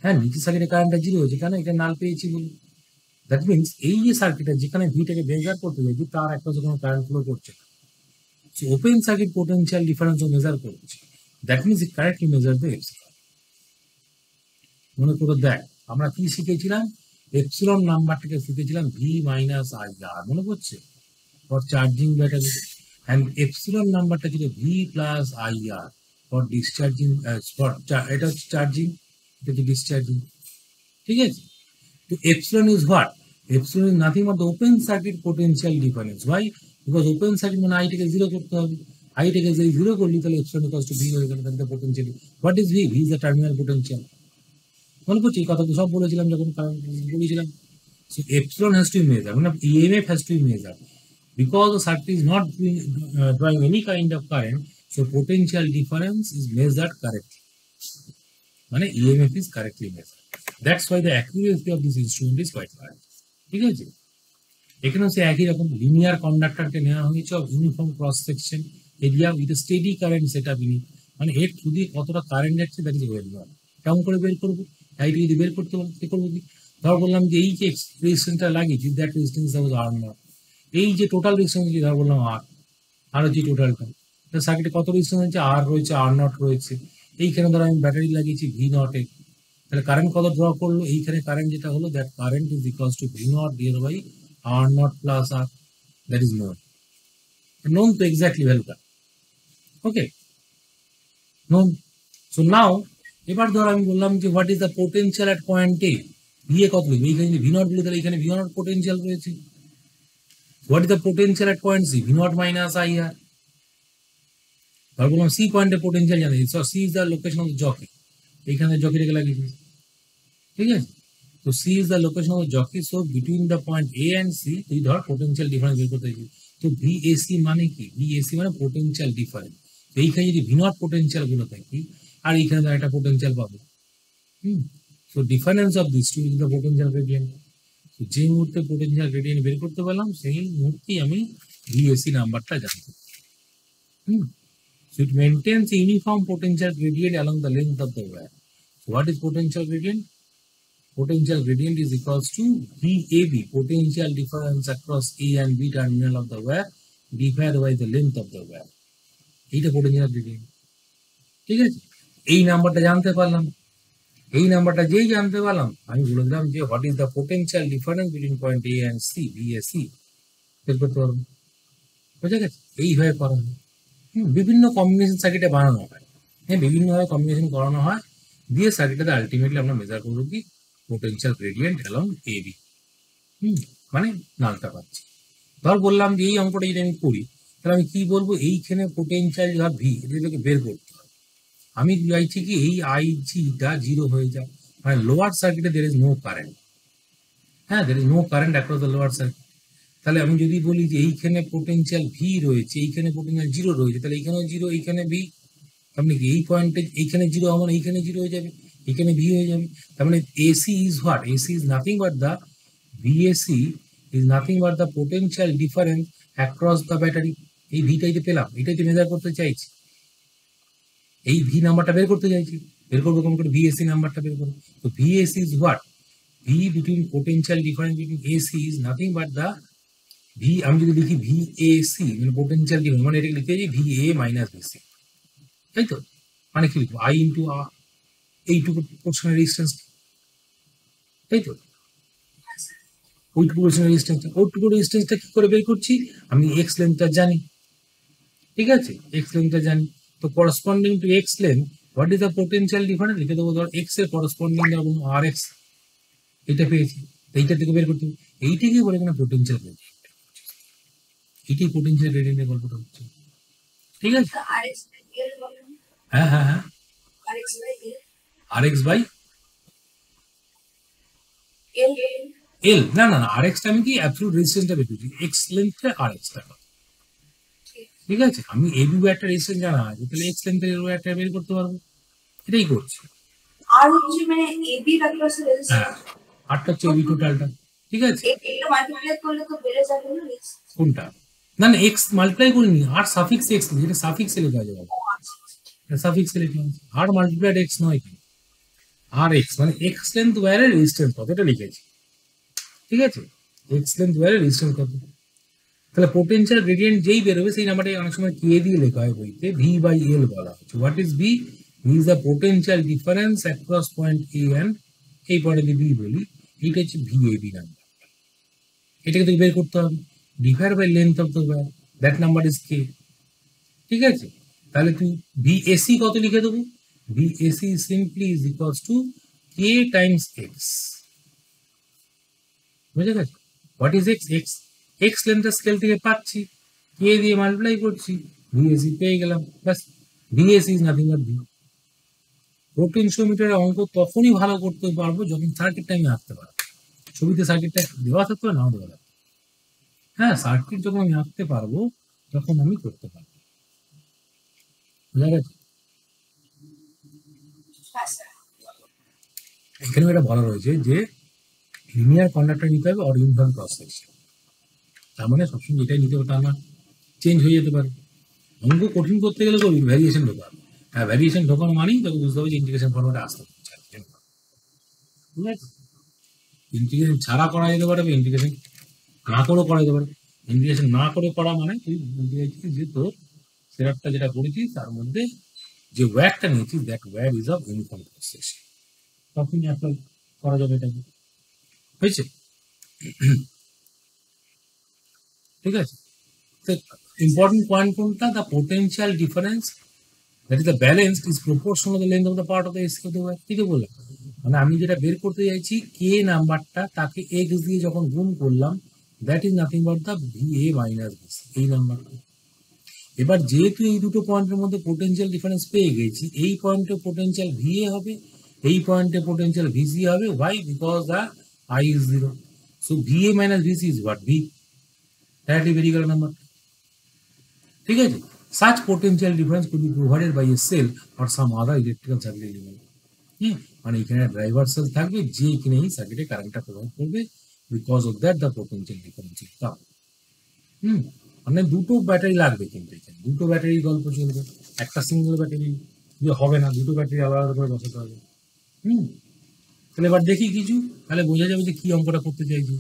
হ্যাঁ, নিচের সার্কিটে কারেন্টটা 0 হয়েছে, কেন? এটা নাল পেয়েছি বলে। দ্যাট মিনস এই যে সার্কিটে যেখানে ভিটাকে মেজার করতে যাচ্ছি, তার একটা কোনো কারেন্ট ফ্লো করছে না। So open circuit potential difference measure করছে, that means it correctly measures the epsilon. মনে করে দেখ, আমরা কি শিখেছিলাম? এপসিলন নাম্বারটাকে শিখেছিলাম V minus IR, মনে পড়ছে? For charging battery. And epsilon নাম্বারটা ছিল V plus IR for discharging, এটা হচ্ছে চার্জিং, এটা হচ্ছে ডিসচার্জিং। ঠিক আছে, তো epsilon is what? Epsilon is nothing but the open circuit potential difference. Why? Because open circuit মানে I টাকে 0 করতে হবে, I টাকে 0 করলে তাহলে epsilon equals to V হয়ে গেল, তাহলে potential. What is V? V is the terminal potential. মনে করছি এই কথা তো সব বলেছিলাম যখন বলেছিলাম। So epsilon has to be measured, মানে EMF has to be measured. because the circuit is not drawing any kind of current, so potential difference is measured correctly. মানে EMF is correctly measured. That's why the accuracy of this instrument is quite high. ঠিক আছে, এখানেও সে একই রকম linear কন্ডাক্টরকে নেওয়া হয়েছে of uniform cross section area with steady current set up in, মানে এর থ্রু দিয়ে কতটা কারেন্ট যাচ্ছে দ্যাট ইজ ওয়েল নট। কেমন করে বের করবো? আইটি যদি বের করতে বলো সে করবো কি? ধর বললাম যে এই যে রেজিস্ট্যান্সটা লাগিয়েছি that resistance suppose are not, এই যে টোটাল রেজিস্ট্যান্স ধর বললাম আর হচ্ছে টোটালটা সার্কিটে কত রেজিস্ট্যান্স আছে, আর রয়েছে আর নট রয়েছে। এইখানে ধর আমি ব্যাটারি লাগিয়েছি ভি নটে, তাহলে কারেন্ট কত ড্র করলো? এইখানে কারেন্ট যেটা হলো that current is equals to V not divided by R not plus R, that is known তো এক্স্যাক্টলি ভ্যালুটা। Okay, known। সো নাও এবার ধর আমি বললাম যে what is the potential at point A, VA কত লিখবো? এইখানে যদি ভি নট বলি তাহলে এখানে ভি নট পোটেনশিয়াল রয়েছে। What is the potential at point C, V naught minus I R. ধর বললাম সি পয়েন্টে পোটেনশিয়াল জানি, so C is the location of the jockey, এইখানে জকিটাকে লাগিয়েছি। ঠিক আছে, তো C is the location of the jockey, so between the point A and C তুই ধর পোটেনশিয়াল ডিফারেন্স বের করতে চাইছিস। তো ভিএসি মানে কি? ভিএসি মানে পোটেনশিয়াল ডিফারেন্স। তো এইখানে যদি ভি নট পোটেনশিয়াল গুলো থাকি আর এইখানে ধর একটা পোটেনশিয়াল পাবো, so difference of this two is the potential gradient. তো যে মুহূর্তে পোটেনশিয়াল গ্রেডিয়েন্ট বের করতে পারলাম সেই মুহূর্তেই আমি ভিএসি নাম্বারটা জানতে। So it maintains a uniform potential gradient along the length of the wire. So what is potential gradient? Potential gradient is equals to VAB, potential difference across A and B terminal of the wire divided by the length of the wire. এইটা potential gradient। ঠিক আছে, এই নাম্বারটা জানতে পারলাম। এই নাম্বারটা যেই জানতে পারলাম আমি বলে দিলাম যে what is the potential difference between point A and C, VAC বের করতে পারবো। বুঝা গেছে? এইভাবে করা হয়। বিভিন্ন কম্বিনেশন সার্কিটে বানানো হয়, হ্যাঁ বিভিন্নভাবে কম্বিনেশন করানো হয়, দিয়ে সার্কিটটাতে আলটিমেটলি আমরা মেজার করবো কি potential gradient along A B. মানে নালটা পাচ্ছি। ধর বললাম যে এই অঙ্কটা যদি আমি করি তাহলে আমি কি বলবো, এইখানে পোটেনশিয়াল ধর ভি এটাকে বের করতে হবে। আমি চাইছি কি এই আইজিটা জিরো হয়ে যায়, মানে লোয়ার সার্কিটে দের ইজ নো কারেন্ট। হ্যাঁ, there is no current across the lower circuit. তাহলে আমি যদি বলি যে এইখানে পোটেনশিয়াল ভি রয়েছে, এইখানে পোটেনশিয়াল জিরো রয়েছে, তাহলে এইখানেও জিরো, এইখানে ভি। আপনি কি এই পয়েন্টে এইখানে জিরো আমার এইখানে জিরো হয়ে যাবে, এখানে ভি হয়ে যাবে। তার মানে AC is what? AC is nothing but the ভিএসি is nothing but the potential difference across the battery. এই ভিটাই তো পেলাম, এটাই তো মেজার করতে চাইছি, এই ভি নাম্বারটা বের করতে চাইছি। বের করবো কোন করে? ভিএসি নাম্বারটা বের করবো। তো ভিএসি is what? V between potential difference between AC is nothing but the V. আমি যদি লিখি ভিএসি মানে পোটেনশিয়াল ডিফারেন্স, মানে এটাকে লিখতে চাই ভিএ মাইনাস ভিসি, তাই তো? মানে কি লিখবো? আই ইন্টু এইটুকু পোর্শনের রেজিস্ট্যান্স, তাই তো? ওইটুকু পোর্শনের রেজিস্ট্যান্সটা, ওইটুকু রেজিস্ট্যান্সটা কি করে বের করছি? আমি এক্স লেন্থটা জানি, ঠিক আছে, এক্স লেন্থটা জানি। তো corresponding to X length what is the potential difference লিখে দেবো। ধর এক্স এর করসপন্ডিং ধরবো আর এক্স, এটা পেয়েছি, এইটা থেকে বের করতে হবে। এইটাকে বলে কিনা পোটেনশিয়াল গ্রেডিয়েন্ট, এটাই পোটেনশিয়াল গ্রেডিয়েন্টের গল্পটা হচ্ছে। ঠিক আছে, হ্যাঁ হ্যাঁ হ্যাঁ, আর এক্স বাই এল। না না না, আর এক্সটা আমি কি অ্যাবসলিউট রেজিস্ট্যান্সটা বের করছি, এক্স লেন্থে আর এক্সটা। ঠিক আছে, আমি এবি একটা রেজিস্ট্যান্স জানা আছে, তাহলে এক্স লেন্থের একটা বের করতে পারবো, এটাই করছি। আর হচ্ছে মানে এবি ভেক্টরস রেজিস্ট্যান্স, হ্যাঁ, আটটা হচ্ছে এবি টোটালটা। ঠিক আছে, এটা মাল্টিপ্লাই করলে তো বেড়ে যাবে না কোনটা? না না, এক্স মাল্টিপ্লাই করিনি, আর সাফিক্স এক্স, যেটা সাফিক্সে লেখা যাবে, সাফিক্সে লেখা আছে, আর মাল্টিপ্লাইড এক্স নয়, কি আর এক্স মানে এক্স লেন্থ ওয়্যারের রেজিস্ট্যান্স কত, এটা লিখেছি। ঠিক আছে, এক্স লেন্থ ওয়্যারের রেজিস্ট্যান্স কত। তাহলে পোটেনশিয়াল গ্রেডিয়েন্ট যেই বেরোবে সেই নাম্বারটাই অনেক সময় কে দিয়ে লেখা হয় বইতে, ভি বাই এল বলা হচ্ছে। What is V? V is the potential difference across point A and, এই পয়েন্টে যদি ভি বলি, এইটা হচ্ছে ভিএবি নাম্বার। এটাকে তো বের করতে হবে, divide by length of the wire, that number is K. ঠিক আছে, তাহলে তুই ভিএসি কত লিখে দেবো? VAC simply is equals to K times X. বুঝে গেছে? What is X? X X লেন্থের স্কেল থেকে পাচ্ছি, কে দিয়ে মাল্টিপ্লাই করছি, ভিএসি পেয়ে গেলাম, ব্যাস। VAC is nothing but V. পোটেনশিওমিটারের অঙ্ক তখনই ভালো করতে পারবো যখন সার্কিটটা আমি আঁকতে পারবো। ছবিতে সার্কিটটা দেওয়া থাকতে নাও দেওয়া থাকবে, হ্যাঁ, সার্কিট যখন আমি আঁকতে পারবো তখন আমি করতে পারবো। বুঝা গেছে? হ্যাঁ স্যার। এখানে এটা বলা রয়েছে যে লিনিয়ার কন্ডাক্টর নিতে হবে অর ইউনিফর্ম ক্রস সেকশন। তার মানে সবসময় যেটাই নিতে হবে তা না, চেঞ্জ হয়ে যেতে পারে। অঙ্ক কঠিন করতে গেলে করবি ভ্যারিয়েশন ঢোকাবে। হ্যাঁ, ভ্যারিয়েশন ঢোকানো মানেই তোকে বুঝতে হবে যে ইন্টিগ্রেশন ফর্মেটে আসতে হচ্ছে। ঠিক আছে? ইন্টিগ্রেশন ছাড়া করা যেতে পারে, ইন্টিগ্রেশন না করেও করা যেতে পারে। ইন্টিগ্রেশন না করে করা মানে তুই বলতে চাইছিস যে তোর সেরাপটা যেটা করেছিস তার মধ্যে যে ওয়্যারটা নিয়েছিস that wire is of uniform cross section, তখন অ্যাপ্লাই করা যাবে এটাকে। হয়েছে? ঠিক আছে? তো ইম্পর্টেন্ট পয়েন্ট কোনটা? The potential difference that is the balance is proportional to the length of the part of the SK of the wire. কি তো বললাম? মানে আমি যেটা বের করতে চাইছি কে নাম্বারটা তাকে এক্স দিয়ে যখন গুণ করলাম that is nothing but the V A minus B, এই নাম্বারটা। এবার যেহেতু এই দুটো পয়েন্টের মধ্যে পোটেনশিয়াল ডিফারেন্স পেয়ে গেছি, এই পয়েন্টে পোটেনশিয়াল ভি এ হবে, এই পয়েন্টে পোটেনশিয়াল ভিসি হবে। Why? Because the I is zero. So V A minus VC is what? V. Directly বেরিয়ে গেল নাম্বার। ঠিক আছে? such potential difference could be provided by a cell or some other electrical circuit element. মানে এখানে driver sell থাকবে যে কিনা এই সার্কিটে কারেন্টটা প্রভাব করবে, because of that the potential difference is come. মানে দুটো ব্যাটারি লাগবে, কিন্তু এখানে দুটো ব্যাটারি গল্প চলবে, একটা সিঙ্গেল ব্যাটারি দিয়ে হবে না, দুটো ব্যাটারি আলাদা করে বসাতে হবে। হুম তাহলে এবার দেখি কিছু, তাহলে বোঝা যাবে যে কি অঙ্কটা করতে চাইছি।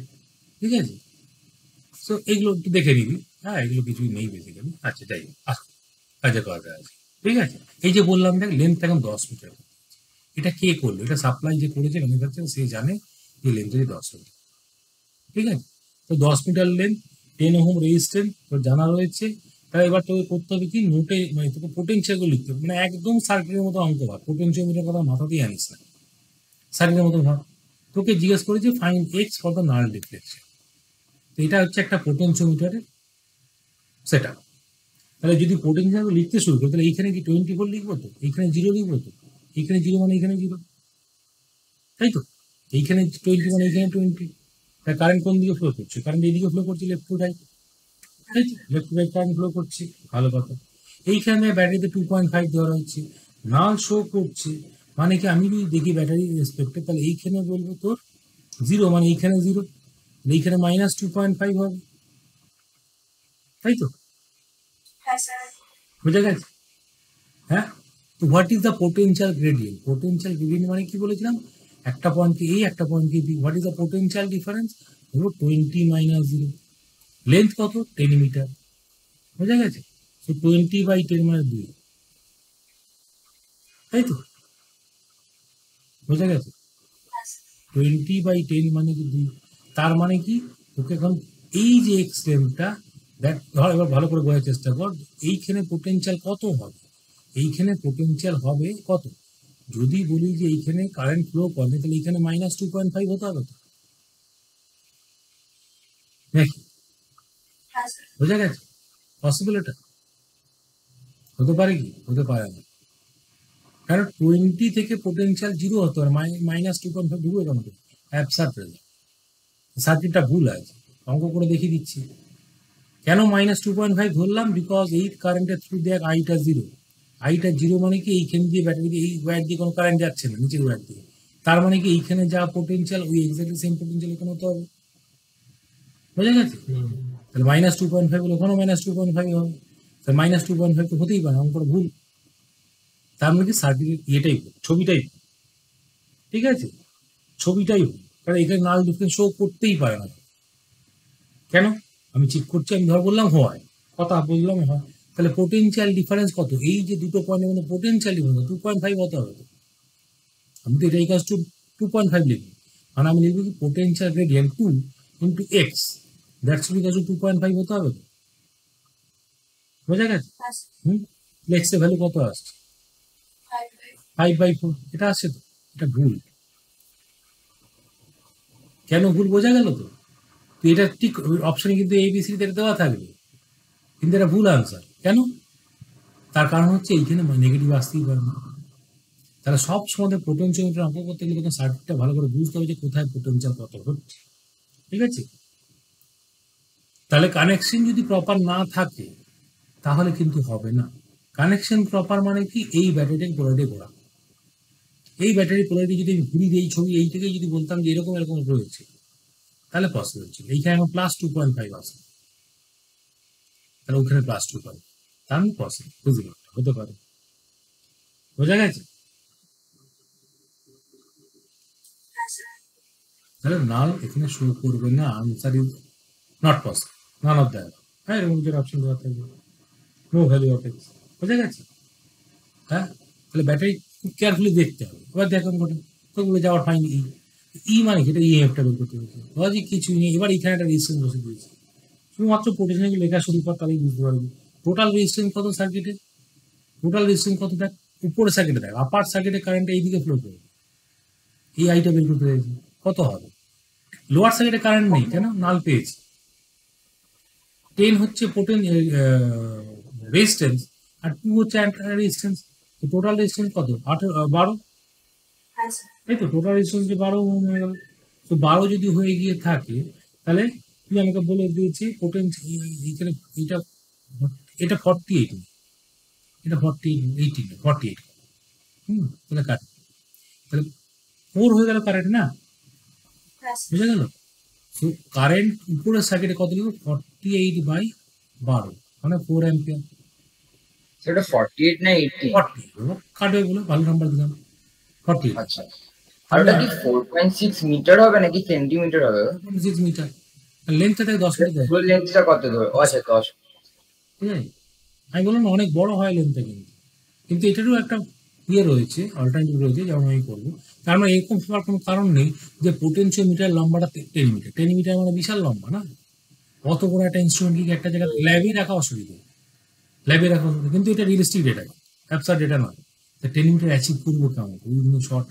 ঠিক আছে? সো এগুলো একটু দেখে নিবি। হ্যাঁ, এগুলো কিছুই নেই বেসিক্যালি। আচ্ছা, যাই হোক, আসো কাজে করা আছে। ঠিক আছে? এই যে বললাম দেখ, লেন্থ এখন 10 মিটার। এটা কে করলো? এটা সাপ্লাই যে করেছে ম্যানুফ্যাকচার, সে জানে যে লেন্থ যদি 10 মিটার। ঠিক আছে? তো 10 মিটার লেন্থ, 10 ওহম রেজিস্ট্যান্স তোর জানা রয়েছে। তাহলে এবার তোকে করতে হবে কি, নোটে মানে তোকে পোটেনশিয়াল গুলো লিখতে হবে, মানে একদম সার্কিটের মতো অঙ্ক ভাব, পোটেনশিওমিটার কথা মাথাতেই আনিস না, সার্কিটের মতো ভাব। তোকে জিজ্ঞেস করেছে find x for the null deflection. তো এটা হচ্ছে একটা পোটেনশিওমিটারের সেট আপ। তাহলে যদি পোটেনশিয়াল লিখতে শুরু করি, তাহলে এইখানে কি 24 লিখবো, তো এইখানে 0 লিখবো, তো এইখানে 0 মানে এখানে 0, তাই তো? এইখানে 20 মানে এইখানে 20। তাই কারেন্ট কোন দিকে ফ্লো করছে? কারেন্ট এইদিকে ফ্লো করছে, লেফট টু রাইট, তাই তো? Left to right current flow করছে, ভালো কথা। এইখানে ব্যাটারিতে 2.5 দেওয়া রয়েছে, নাল শো করছে, মানে কি আমি যদি দেখি ব্যাটারি রেসপেক্টে, তাহলে এইখানে বলবো তোর 0, মানে এইখানে 0, এইখানে -2.5 হবে, তাই তো? হ্যাঁ স্যার। বুঝা গেছে? হ্যাঁ। তো what is the potential gradient? Potential gradient মানে কি বলেছিলাম? একটা পয়েন্টকে এ, একটা পয়েন্টকে B. What is the potential difference? ধরো 20 - 0। লেন্থ কত? 10 মিটার। বুঝা গেছে? তো 20/10 মানে 2, তাই তো? বুঝা গেছে? হ্যাঁ স্যার। 20/10 মানে কি 2। তার মানে কি, তোকে এখন এই যে এক্সট্রেমটা দেখ, ধর এবার ভালো করে বোঝার চেষ্টা কর, এইখানে পোটেনশিয়াল কত হবে? এইখানে পোটেনশিয়াল হবে কত? যদি বলি যে এইখানে কারেন্ট ফ্লো করে, তাহলে এইখানে -2.5 হতে হবে তো, নাকি? হ্যাঁ স্যার। বোঝা গেছে? পসিবল এটা? হতে পারে কি? হতে পারে না। কারণ 20 থেকে পোটেনশিয়াল 0 হতে পারে, -2.5 ঢুকবে কেন? অ্যাবসার্ড রেজাল্ট, সার্কিটটা ভুল আছে। অঙ্ক করে দেখিয়ে দিচ্ছি। কেন -2.5 ধরলাম? বিকজ এই কারেন্টের থ্রু দেখ আইটা 0। আইটা 0 মানে কি, এইখান দিয়ে ব্যাটারি দিয়ে এই ওয়্যার দিয়ে কোনো কারেন্ট যাচ্ছে না, নিচের ওয়্যার দিয়ে। তার মানে কি, এইখানে যা পোটেনশিয়াল ওই এক্স্যাক্টলি সেম পোটেনশিয়াল এখানে হতে হবে। বোঝা গেছে? তাহলে -2.5 হলে ওখানেও -2.5 হবে। তাহলে -2.5 তো হতেই পারে, অঙ্কটা ভুল। তার মানে কি, সার্কিটের ইয়েটাই ভুল, ছবিটাই ভুল। ঠিক আছে? ছবিটাই ভুল। কারণ এখানে নাল ডিফারেন্স শো করতেই পারে না। কেন? আমি ঠিক করছি, আমি ধর বললাম হয়, কথা বললাম হয়। তাহলে পোটেনশিয়াল ডিফারেন্স কত? এই যে দুটো পয়েন্টের মধ্যে পোটেনশিয়াল ডিফারেন্স 2.5 হতে হবে তো। আমি তো এটাই কাজ 2.5 লিখবো, মানে আমি লিখবো কি potential gradient 2 into x, that's because 2.5 হতে হবে তো। বোঝা গেছে? হ্যাঁ স্যার। হুম এক্স এর ভ্যালু কত আসছে? 5/4 এটা আসছে তো। এটা ভুল। কেন ভুল বোঝা গেল তো? তো এটা ঠিক অপশনে কিন্তু ABC দেওয়া থাকবে, কিন্তু এটা ভুল আনসার। কেন? তার কারণ হচ্ছে এইখানে নেগেটিভ আসতেই পারে না। তাহলে সব সময় পোটেনশিওমিটার অঙ্ক করতে গেলে তখন সার্কিটটা ভালো করে বুঝতে হবে যে কোথায় পোটেনশিয়াল কত হচ্ছে। ঠিক আছে? তাহলে কানেকশন যদি প্রপার না থাকে তাহলে কিন্তু হবে না। কানেকশন প্রপার মানে কি, এই ব্যাটারিটাকে পোলারিটি ঘোরা, এই ব্যাটারি পোলারিটি যদি আমি ঘুরি দিই ছবি এই থেকেই যদি বলতাম যে এরকম এরকম রয়েছে তাহলে পসিবল ছিল। এইখানে এখন +2.5 আছে, তাহলে ওখানে +2.5, তার মানে পসিবল, বুঝলি, হতে পারে। বোঝা গেছে? হ্যাঁ স্যার। তাহলে নাল এখানে শো করবে না, answer is not possible, none of that. হ্যাঁ, এরকম কিছু অপশন দেওয়া থাকবে, নো ভ্যালু অফ এক্স। বোঝা গেছে? হ্যাঁ, তাহলে ব্যাটারি খুব কেয়ারফুলি দেখতে হবে। এবার দেখুন কোটা তোগুলো যাওয়ার ফাইন ই, ই মানে কি, এটা ইএফটা বের করতে হয়েছে, লজিক কিছুই নেই। এবার এখানে একটা রেজিস্ট্যান্স বসে দিয়েছে, শুধুমাত্র পোটেনশিয়াল লেখা শুরু কর, তাহলেই বুঝতে পারবি টোটাল রেজিস্ট্যান্স কত সার্কিটে। টোটাল রেজিস্ট্যান্স কত দেখ, উপরের সার্কিটে দেখ, আপার সার্কিটে কারেন্ট এইদিকে ফ্লো করবে, এই আইটা বের করতে হয়েছে, কত হবে। লোয়ার সার্কিটে কারেন্ট নেই, কেন, নাল পেয়েছি। 10 হচ্ছে রেজিস্ট্যান্স, আর 2 হচ্ছে রেজিস্ট্যান্স। টোটাল রেজিস্ট্যান্স কত, 12, হ্যাঁ স্যার। তাই তো। টোটাল রেজিস্ট্যান্স 12 ওহম হয়ে গেল। তো 12 যদি হয়ে গিয়ে থাকে, তাহলে তুই আমাকে বলে দিয়েছি পোটেনশিয়াল এখানে, এটা এটা 48, এটা 48, তাহলে কাট, তাহলে 4 হয়ে গেল কারেন্ট না, হ্যাঁ স্যার। বুঝে গেল। তো কারেন্ট উপরের সার্কিটে কত লিখবো, 48/12, মানে 4 অ্যাম্পিয়ার। সেটা 48 না 80? 40 কাটবে বলে ভালো নাম্বার দিলাম, 48। আচ্ছা, আর ওটা কি 4.6 মিটার হবে নাকি সেন্টিমিটার হবে? 6 মিটার, লেন্থটা থেকে 10 মিটার দেয়, পুরো লেন্থটা কত ধরে? আচ্ছা 10। ঠিক আছে। আমি বললাম না, অনেক বড় হয় লেন্থটা, কিন্তু এটারও একটা রয়েছে, অল্টারনেটিভ রয়েছে, যেমন আমি করবো। তার মানে এরকম হওয়ার কোনো কারণ নেই যে পোটেনশিওমিটার লম্বাটা 10 মিটার, 10 মিটার মানে বিশাল লম্বা না। অত বড় একটা ইনস্ট্রুমেন্ট কি একটা জায়গায় ল্যাবে রাখা অসুবিধা, ল্যাবে রাখা অসুবিধা, কিন্তু এটা রিয়েলিস্টিক ডেটা, অ্যাবসার্ড ডেটা নয়। তা 10 মিটার অ্যাচিভ করবো কেমন, বিভিন্ন শর্ট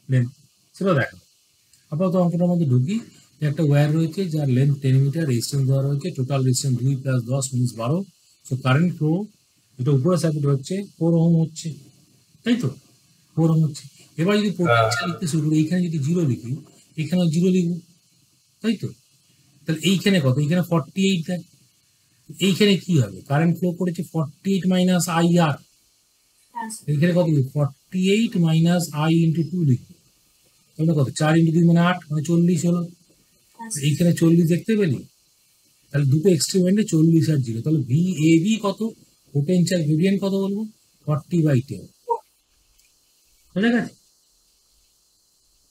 লেন্থ, সেটা দেখা। আপাতত অঙ্কটার মধ্যে ঢুকি, যে একটা ওয়্যার রয়েছে যার লেন্থ 10 মিটার, রেজিস্ট্যান্স দেওয়া রয়েছে, total resistance 2 + 10 = 12। So current flow, এটা উপরে সার্কিট হচ্ছে 4 ওহম হচ্ছে, তাই তো, 4 ওহম হচ্ছে। এবার যদি পোটেনশিয়াল লিখতে শুরু করি, এইখানে যদি 0 লিখি, এখানেও 0 লিখবো, তাই তো। তাহলে এইখানে কত, এইখানে 48 দেয়, এইখানে কি হবে, কারেন্ট ফ্লো করেছে 48 মাইনাস IR, হ্যাঁ স্যার। এইখানে কত লিখবো, 48 মাইনাস I ইন্টু 2 লিখবো, তাহলে কত, 4 ইন্টু 2 মানে 8, মানে 40 হলো। হ্যাঁ স্যার। এইখানে 40 দেখতে পেলি, তাহলে দুটো এক্সট্রিমেন্টে 40 আর 0, তাহলে VAB কত, পোটেনশিয়াল গ্রেডিয়েন্ট কত বলবো, 40/10, বুঝা গেছে,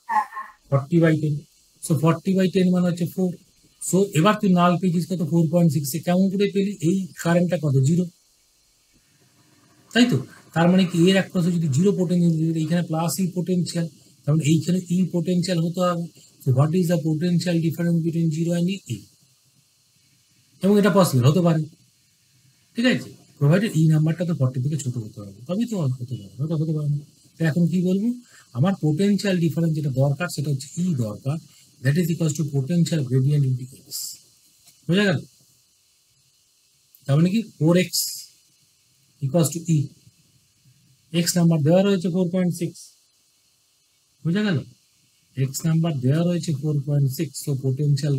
হ্যাঁ হ্যাঁ। 40/10। সো 40/10 মানে হচ্ছে 4। সো এবার তুই নাল পেয়েছিস কত, 4.6। কেমন করে পেলি, এই কারেন্টটা কত, 0, তাই তো। তার মানে কি, এর এক পাশে যদি 0 পোটেনশিয়াল, এইখানে প্লাস ই পোটেনশিয়াল, তার মানে এইখানে ই পোটেনশিয়াল হতে হবে। So what is the potential difference between 0 and E, এবং এটা পসিবল হতে পারে, ঠিক আছে, প্রোভাইডেড এই নাম্বারটা তো 40 থেকে ছোট হতে হবে, তবেই তো হতে পারে, হয়তো হতে পারে না। তো এখন কি বলবো, আমার পোটেনশিয়াল ডিফারেন্স যেটা দরকার সেটা হচ্ছে ই দরকার, that is equals two potential gradient into x, বুঝা গেল। তার মানে কি 4x equals to E, x number দেওয়া রয়েছে 4.6, বুঝা গেল, এক্স নাম্বার দেওয়া রয়েছে 4.6। তো পোটেনশিয়াল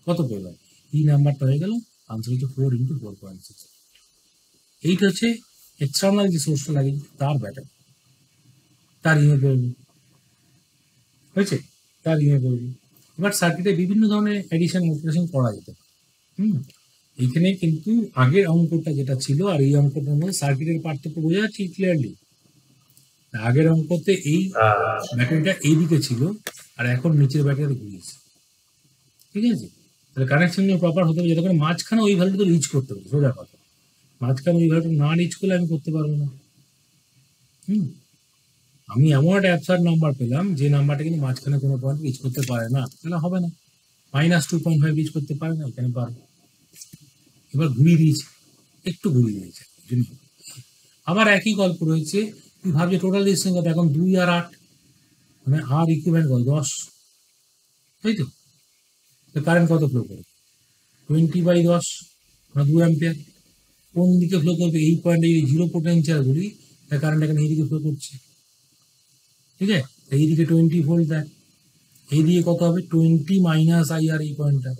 কত পেল, ই নাম্বারটা হয়ে গেল, আনসার হচ্ছে 4 ইন্টু 4.6। এইটা হচ্ছে এক্সটার্নাল যে সোর্সটা লাগে তার ব্যাটারি, তার ইয়ে করবে, হয়েছে, তার ইয়ে করবে। এবার সার্কিটে বিভিন্ন ধরনের এডিশন অপারেশন করা যেতে পারে। এইখানে কিন্তু আগের অঙ্কটা যেটা ছিল আর এই অঙ্কটার মধ্যে সার্কিটের পার্থক্য বোঝা যাচ্ছে ক্লিয়ারলি। আগের অঙ্কতে এই ব্যাটারিটা এইদিকে ছিল, আর এখন নিচের ব্যাটারি ঘুরিয়েছে, ঠিক আছে। তাহলে কানেকশন প্রপার হতে হবে, যাতে করে মাঝখানে ওই ভ্যালুটা রিচ করতে হবে, সোজা কথা। মাঝখানে ওই ভ্যালুটা না রিচ করলে আমি করতে পারবো না। আমি এমন একটা অ্যাবসার্ড নাম্বার পেলাম যে নাম্বারটা কিন্তু মাঝখানে কোনো পয়েন্ট রিচ করতে পারে না, তাহলে হবে না। -2.5 রিচ করতে পারে না, এখানে পারবে। এবার ঘুরিয়ে দিয়েছে, একটু ঘুরিয়ে দিয়েছে, আবার একই গল্প রয়েছে। তুই ভাবছি টোটাল রেজিস্ট্যান্স কত, এখন 2 আর 8, মানে আর ইকুইভ্যালেন্ট কত, 10, তাই তো। কারেন্ট কত ফ্লো করে, 20/10, মানে 2 অ্যাম্পিয়ার। কোন দিকে ফ্লো করবে, এই পয়েন্টে যদি 0 পোটেনশিয়াল বলি, তাহলে কারেন্ট এখানে এইদিকে ফ্লো করছে, ঠিক আছে। এইদিকে 20 ভোল্ট দেয়, এইদিকে কত হবে, 20 মাইনাস IR, এই পয়েন্টটা,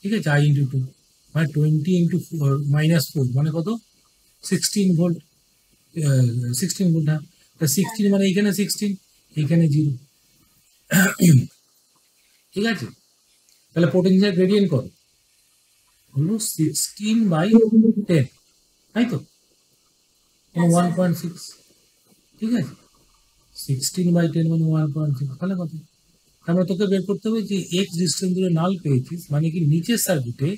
ঠিক আছে, I ইন্টু 2 মানে 20 ইন্টু -4 মানে কত 16 ভোল্ট, 16 ভোল্ট। হ্যাঁ, 16 মানে এখানে 16, এখানে 0। ঠিক আছে, তাহলে পোটেনশিয়াল গ্রেডিয়েন্ট কত হলো 16/10, তাই তো, 1.6। ঠিক আছে, 16/10 মানে 1.6, তাহলে কত? আমরা তোকে বের করতে হবে যে এক্স ডিস্টেন্স ধরে নাল পেয়েছিস, মানে কি নিচের সার্কিটে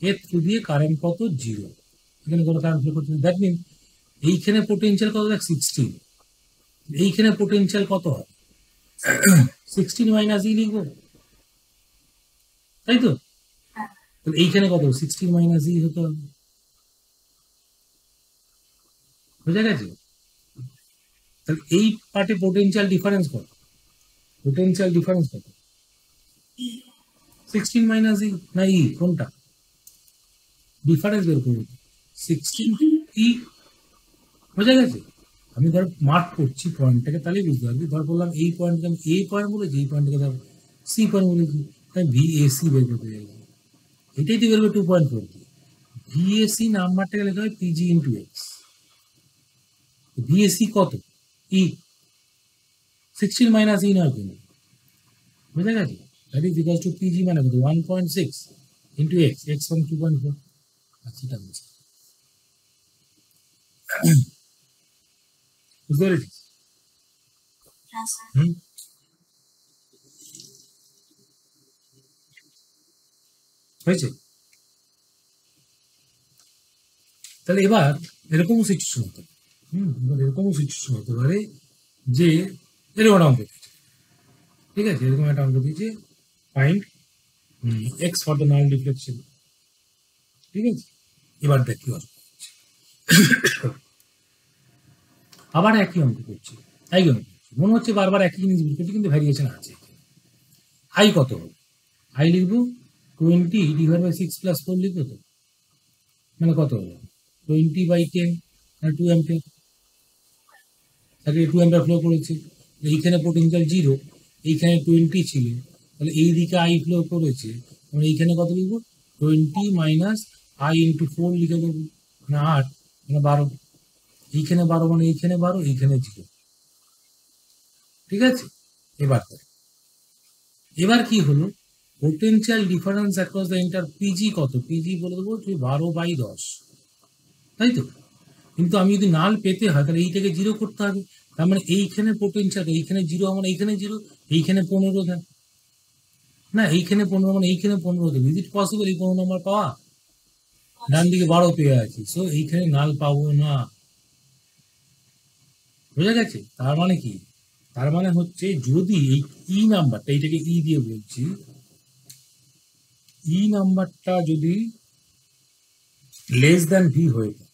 এর থ্রু দিয়ে কারেন্ট কত 0, এখানে কোনো কারেন্ট ফ্লো করতে, দ্যাট মিন এইখানে পোটেনশিয়াল কত দেখ 16, এইখানে পোটেনশিয়াল কত হয় 16 - E লিখবো, তাই তো? তাহলে এইখানে কত 16 - E হতে হবে, বুঝা গেছে? তাহলে এই পার্টে পোটেনশিয়াল ডিফারেন্স কত, পোটেনশিয়াল ডিফারেন্স কত 16 - E না E, কোনটা ডিফারেন্স বের করবো 16 E, বোঝা গেছে? আমি ধর মার্ক করছি পয়েন্টটাকে, তাহলেই বুঝতে পারবি। ধর বললাম এই পয়েন্টকে আমি A পয়েন্ট বলেছি, এই পয়েন্টটাকে ধর C পয়েন্ট বলেছি, তাই VAC বের করতে চাইছি। এটাই তো বেরোবে 2.4 দিয়ে। VAC নাম্বারটাকে লেখা হয় PG ইন্টু এক্স। VAC কত E, 16 - E নয় কিন্তু, বুঝা গেছে? That is equal to PG মানে কত 1.6 ইন্টু এক্স, এক্স মানে 2.4। আচ্ছা, এটা বুঝছি, বুঝতে পেরেছিস? হ্যাঁ স্যার। হুম, হয়েছে? তাহলে এবার এরকমও সিচুয়েশন হতে পারে, এবার এরকমও সিচুয়েশন হতে পারে যে এরকম একটা অঙ্ক দিয়েছে, ঠিক আছে, এরকম একটা অঙ্ক দিয়েছে, find x for the null deflection. ঠিক আছে, এবার দেখ কি অঙ্ক করছে। আবার একই অঙ্ক করছি, একই অঙ্ক করছি, মনে হচ্ছে বারবার একই জিনিস বের করছি, কিন্তু ভ্যারিয়েশন আছে। আই কত হবে, আই লিখবো 20/6 + 4 লিখবো তো, মানে কত হলো 20/10 মানে 2 অ্যাম্পিয়ার, তাকে 2 অ্যাম্পিয়ার ফ্লো করেছে। এইখানে পোটেনশিয়াল 0, এইখানে 20 ছিল, তাহলে এই দিকে আই ফ্লো করেছে, মানে এইখানে কত লিখবো 20 - I ইন্টু 4 লিখে দেবো, মানে 8 মানে 12, এইখানে 12 মানে এইখানে 12, এইখানে 0। ঠিক আছে, এবার দেখ, এবার কি হলো potential difference across the enter PG কত, পিজি বলে দেবো তুই 12/10, তাই তো? কিন্তু আমি যদি নাল পেতে হয় তাহলে এইটাকে 0 করতে হবে, তার মানে এইখানে পোটেনশিয়াল, এইখানে 0 মানে এইখানে 0, এইখানে 15 দেন না, এইখানে 15 মানে এইখানে 15 দেন। ইজ ইট পসিবল এই 15 নম্বর পাওয়া? ডান দিকে 12 পেয়ে আছি, সো এইখানে নাল পাবো না, বুঝা গেছে? তার মানে কি, তার মানে হচ্ছে যদি এই ই নাম্বারটা, এইটাকে ই দিয়ে বলছি, ই নাম্বারটা যদি লেস দ্যান ভি হয়ে যায়,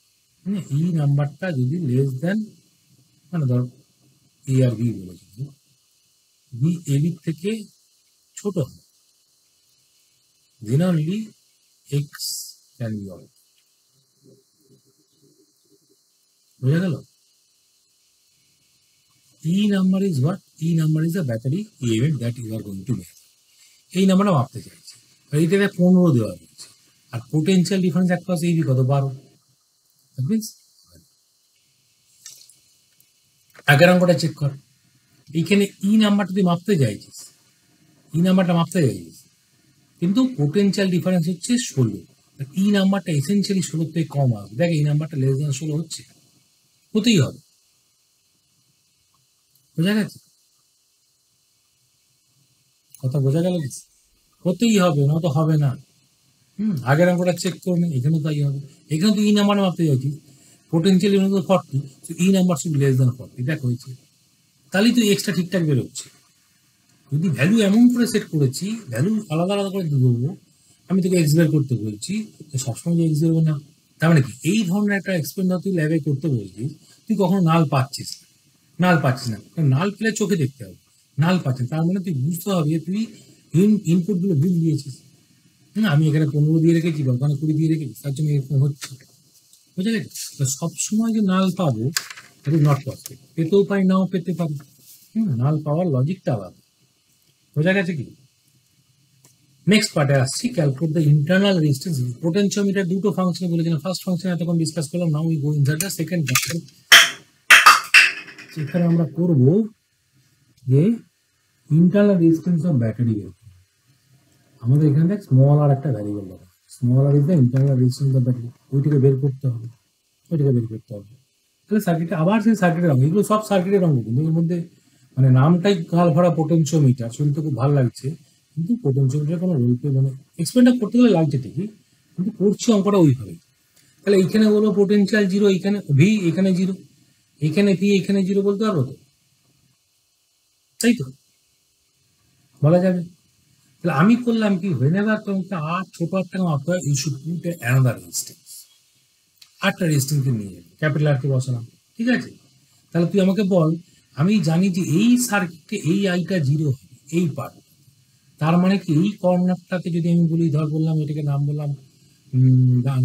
ই নাম্বারটা যদি লেস দ্যান, মানে ধর এ আর বি বলেছি, বি এ বি থেকে ছোট হয়, then only x can be all, বোঝা গেল? E number is what, E number is the battery event that you are going to measure. এই নাম্বারটা মাপতে চাইছি, আর এইটাতে 15 দেওয়া রয়েছে, আর পোটেনশিয়াল ডিফারেন্স অ্যাক্রস এই বি কত 12, দ্যাট মিনস আগের অঙ্কটা চেক কর, এইখানে ই নাম্বারটা তুই মাপতে চাইছিস, ই নাম্বারটা মাপতে চাইছিস, কিন্তু পোটেনশিয়াল ডিফারেন্স হচ্ছে 16, ই নাম্বারটা এসেন্সিয়ালি 16 থেকে কম আসবে। দেখ এই নাম্বারটা লেস দ্যান 16 হচ্ছে, হতেই হবে, বোঝা গেছে? কথা বোঝা গেল কি? হতেই হবে, না তো হবে না। আগের অঙ্কটা চেক করে নে, এখানে তাই হবে। এখানে তো ই নাম্বার মাপতে যাচ্ছি, potential unit 40, E number should less than 40, দেখ হয়েছে, তাহলেই তো এক্সট্রা ঠিকঠাক বেরোচ্ছে। যদি ভ্যালু এমন করে সেট করেছি, ভ্যালু আলাদা আলাদা করে দেবো, আমি তোকে এক্স বের করতে বলছি, তো সবসময় যে এক্স বেরোবে না। তার মানে কি, এই ধরনের একটা এক্সপেরিমেন্ট তুই ল্যাবে করতে বলছিস, তুই কখনো নাল পাচ্ছিস না, নাল পাচ্ছিস না, নাল পেলে চোখে দেখতে হবে, নাল পাচ্ছিস, তার মানে তুই বুঝতে হবে তুই ইনপুট গুলো ভুল দিয়েছিস। আমি এখানে 15 দিয়ে রেখেছি বা ওখানে 20 দিয়ে রেখেছি, তার জন্য এরকম হচ্ছে, বুঝে গেছে? তো সবসময় যে নাল পাবো এটা নট পসিবল, পেতেও পারি নাও পেতে পারি, নাল পাওয়ার লজিকটা আলাদা, বোঝা গেছে কি? নেক্সট পার্টে আসছি, calculate the internal resistance. Potentiometer দুটো ফাংশন বলেছিলাম, ফার্স্ট ফাংশন এতক্ষণ ডিসকাস করলাম, now we go inside the second function. সেখানে আমরা করব যে ইন্টারনাল রেজিস্ট্যান্স অফ ব্যাটারি। আমাদের এখানে দেখ স্মল আর একটা ভ্যারিয়েবল দেওয়া, small R is the internal resistance of battery, ওইটাকে বের করতে হবে, ওইটাকে বের করতে হবে। তাহলে সার্কিটে আবার সেই সার্কিটের রঙ, এগুলো সব সার্কিটের রঙ, কিন্তু এর মধ্যে মানে নামটাই গাল ভরা পোটেনশিওমিটার, শুনতে খুব ভালো লাগছে, কিন্তু পোটেনশিওমিটার কোনো রোল প্লে মানে এক্সপ্লেনটা করতে গেলে লাগছে ঠিকই, কিন্তু করছি অঙ্কটা ওইভাবে। তাহলে এইখানে বলবো পোটেনশিয়াল জিরো, এখানে ভি, এখানে জিরো, এখানে ভি, এখানে জিরো বলতে পারবো তো, তাই তো বলা যাবে। তাহলে আমি করলাম কি, whenever তোমাকে আর ছোট একটা মাত্রা you should put another resistance, আটটা রেজিস্ট্যান্সকে নিয়ে যাবে, ক্যাপিটাল আর কে বসালাম, ঠিক আছে। তাহলে তুই আমাকে বল, আমি জানি যে এই সার্কিটে এই আইটা জিরো হবে, এই পার্ট, তার মানে কি এই কর্নারটাতে যদি আমি বলি, ধর বললাম এটাকে নাম বললাম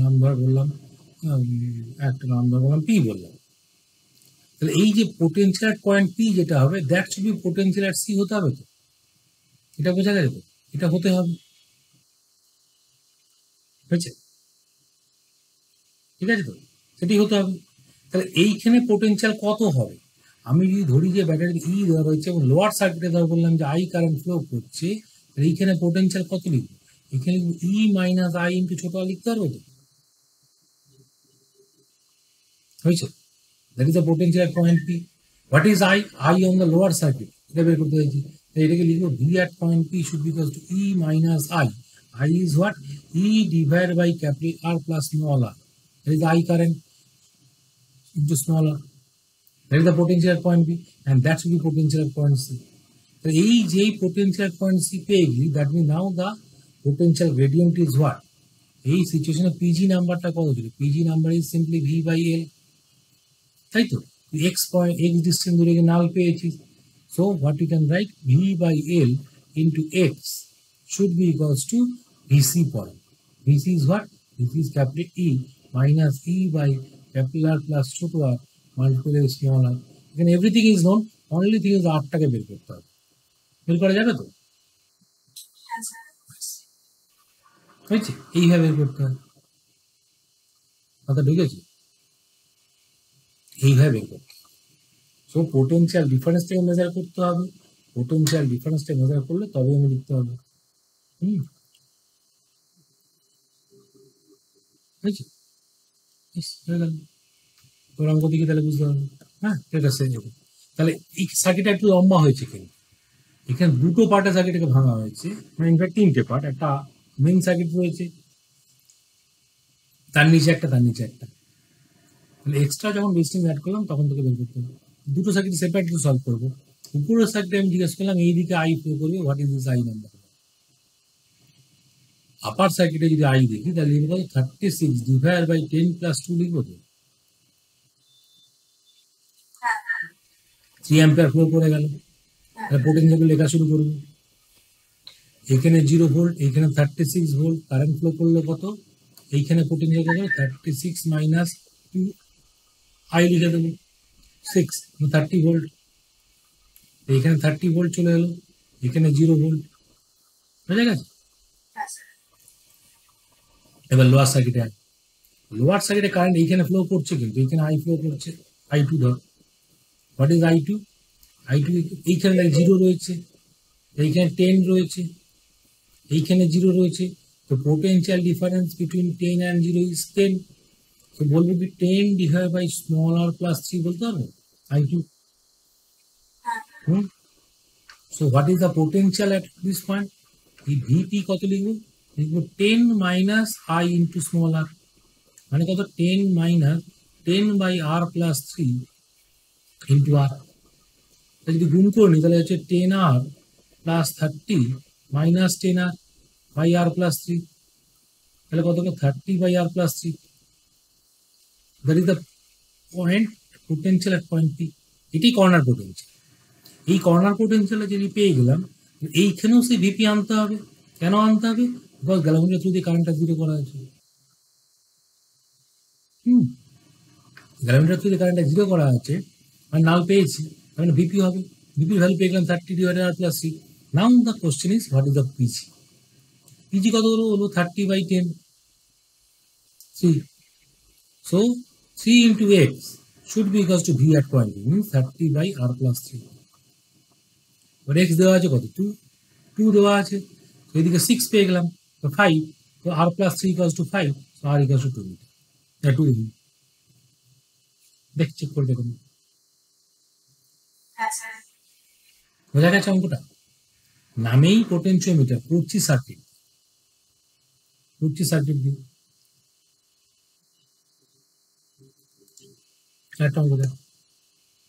নাম ধর বললাম একটা নাম ধর বললাম পি বললাম, তাহলে এই যে পোটেনশিয়াল পয়েন্ট পি যেটা হবে, that should be potential C হতে হবে তো, এটা বোঝা গেল তো, এটা হতে হবে, হয়েছে, ঠিক আছে তো, সেটাই হতে হবে। তাহলে এইখানে পোটেনশিয়াল কত হবে, আমি যদি ধরি যে ব্যাটারি ই দেওয়া রয়েছে এবং লোয়ার সার্কিটে ধর বললাম যে আই কারেন্ট ফ্লো করছে, তাহলে এইখানে পোটেনশিয়াল কত লিখবো, এখানে ই মাইনাস আই ইন্টু ছোট আর লিখতে পারবো তো, হয়েছে। That is the potential point P. What is I, I on the lower circuit, এটা বের করতে চাইছি, এটাকে লিখবো V at point P should be equal to E minus I, I is what, E divide by capital R plus small R, that is I current into small r. That is the potential at point B, and that should be potential at point C. So, এই potential at point C পেয়ে গেলি, that means now the potential gradient is what? এই সিচুয়েশনে PG নাম্বারটা কত ছিল? PG number is simply V by L, তাই তো? x point x distance ধরে নাল পেয়েছিস, so what you can write, V by L into x should be equals to VC point. VC is what? This is capital E minus E by capital R plus ছোট r multiplied by small r. Again everything is known, only thing is r টাকে বের করতে হবে, বের করা যাবে তো, হয়েছে, এইভাবে বের করতে হবে, কথা ঢুকেছে, এইভাবে বের করতে হবে। সো পোটেনশিয়াল ডিফারেন্সটাকে মেজার করতে হবে, পোটেনশিয়াল ডিফারেন্সটা মেজার করলে তবে আমি লিখতে হবে, হয়েছে, হয়ে গেল, তোর অঙ্ক দিকে তাহলে বুঝতে পারবে, হ্যাঁ এটা সেম। তাহলে এই সার্কিটটা একটু লম্বা হয়েছে, কিন্তু এখানে দুটো পার্টে সার্কিটটাকে ভাঙা হয়েছে, মানে ইনফ্যাক্ট তিনটে পার্ট, একটা মেইন সার্কিট রয়েছে, তার নিচে একটা, তার নিচে একটা, তাহলে এক্সট্রা যখন রেজিস্ট্যান্স অ্যাড করলাম তখন তোকে বের করতে হবে। দুটো সার্কিট সেপারেট সলভ করবো। উপরের সার্কিটে আমি জিজ্ঞেস করলাম এইদিকে আই ফ্লো করবে, what is this I number. Upper সার্কিটে যদি আই দেখি তাহলে লিখবো 36 ডিভাইড বাই 10 প্লাস 2 লিখবো তো, 3 অ্যাম্পিয়ার ফ্লো করে গেল। পোটেনশিয়াল লেখা শুরু করবো, এখানে 0 ভোল্ট, এখানে 36 ভোল্ট, কারেন্ট ফ্লো করলো কত, এইখানে পোটেনশিয়াল কত 36 মাইনাস 2 আই লিখে দেবো 6, 30 ভোল্ট, এখানে 30 ভোল্ট চলে এলো, এখানে 0 ভোল্ট, বুঝা গেছে। এবার লোয়ার সার্কিটে, লোয়ার সার্কিটে কারেন্ট এইখানে ফ্লো করছে, কিন্তু এইখানে আই ফ্লো করছে, I2 ধর, হোয়াট ইজ I2, I2 এইখানে 0 রয়েছে, এইখানে 10 রয়েছে, এইখানে 0 রয়েছে, তো potential difference between 10 and 0 is 10, তো বলবো কি 10 divide by small r plus 3 বলতে পারবো I2। So what is the potential at this point, এই ভিপি কত লিখবো, লিখবো 10 minus I into small r, মানে কত 10 minus 10 by r plus 3 into r, যদি গুণ করে নি তাহলে হচ্ছে 10r plus 30 minus 10r by r plus 3, তাহলে কত 30 by r plus 3, that is the point potential at point P. এটি কর্নার পোটেনশিয়াল। এই কর্নার পোটেনশিয়ালে যদি পেয়ে গেলাম, এইখানেও সেই ভিপি আনতে হবে। কেন আনতে হবে, বিকজ গ্যালোমিটার থ্রু দিয়ে কারেন্টটা জিরো করা হয়েছে, গ্যালোমিটার থ্রু দিয়ে কারেন্টটা জিরো করা আছে, মানে নাল পেয়েছি, মানে ভিপি হবে, ভিপির ভ্যালু পেয়ে গেলাম 30 divided r plus 3। Now the question is what is the PC. PG কত হলো 30/10 3. So 3 into x should be equals to v at point B, means 30/r plus 3. এবার x দেওয়া আছে কত 2 দেওয়া আছে, তো এদিকে 6 পেয়ে গেলাম, তো 5, তো r plus 3 equals to 5, so r equals to 2 metre. 2 দেখ চেক করে দেখুন, হ্যাঁ স্যার। বোঝা গেছে অঙ্কটা? নামেই পোটেনশিওমিটার, করছি সার্কিট দিয়ে একটা অঙ্ক দেখ,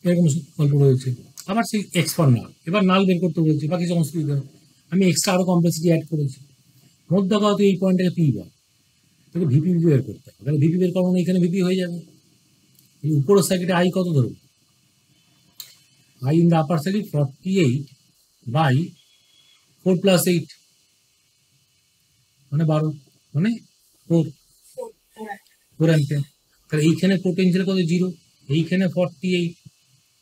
এরকম গল্প রয়েছে। আবার সেই এক্স ফর নাল, এবার নাল বের করতে বলছে, বাকি সমস্ত দিতে হবে। আমি এক্সট্রা আরো কমপ্লেক্সিটি অ্যাড করেছি। মধ্যে কথা এই পয়েন্টটাকে পি বল, তোকে ভিপি বের করতে হবে, তাহলে ভিপি বের করবো না, এখানে ভিপি হয়ে যাবে। উপরের সার্কিটে আই কত ধরবো, I in the upper circuit 48/4 + 8 মানে 12, মানে 4 অ্যাম্পিয়ার। তাহলে এইখানে পোটেনশিয়াল কত 0, এইখানে 48,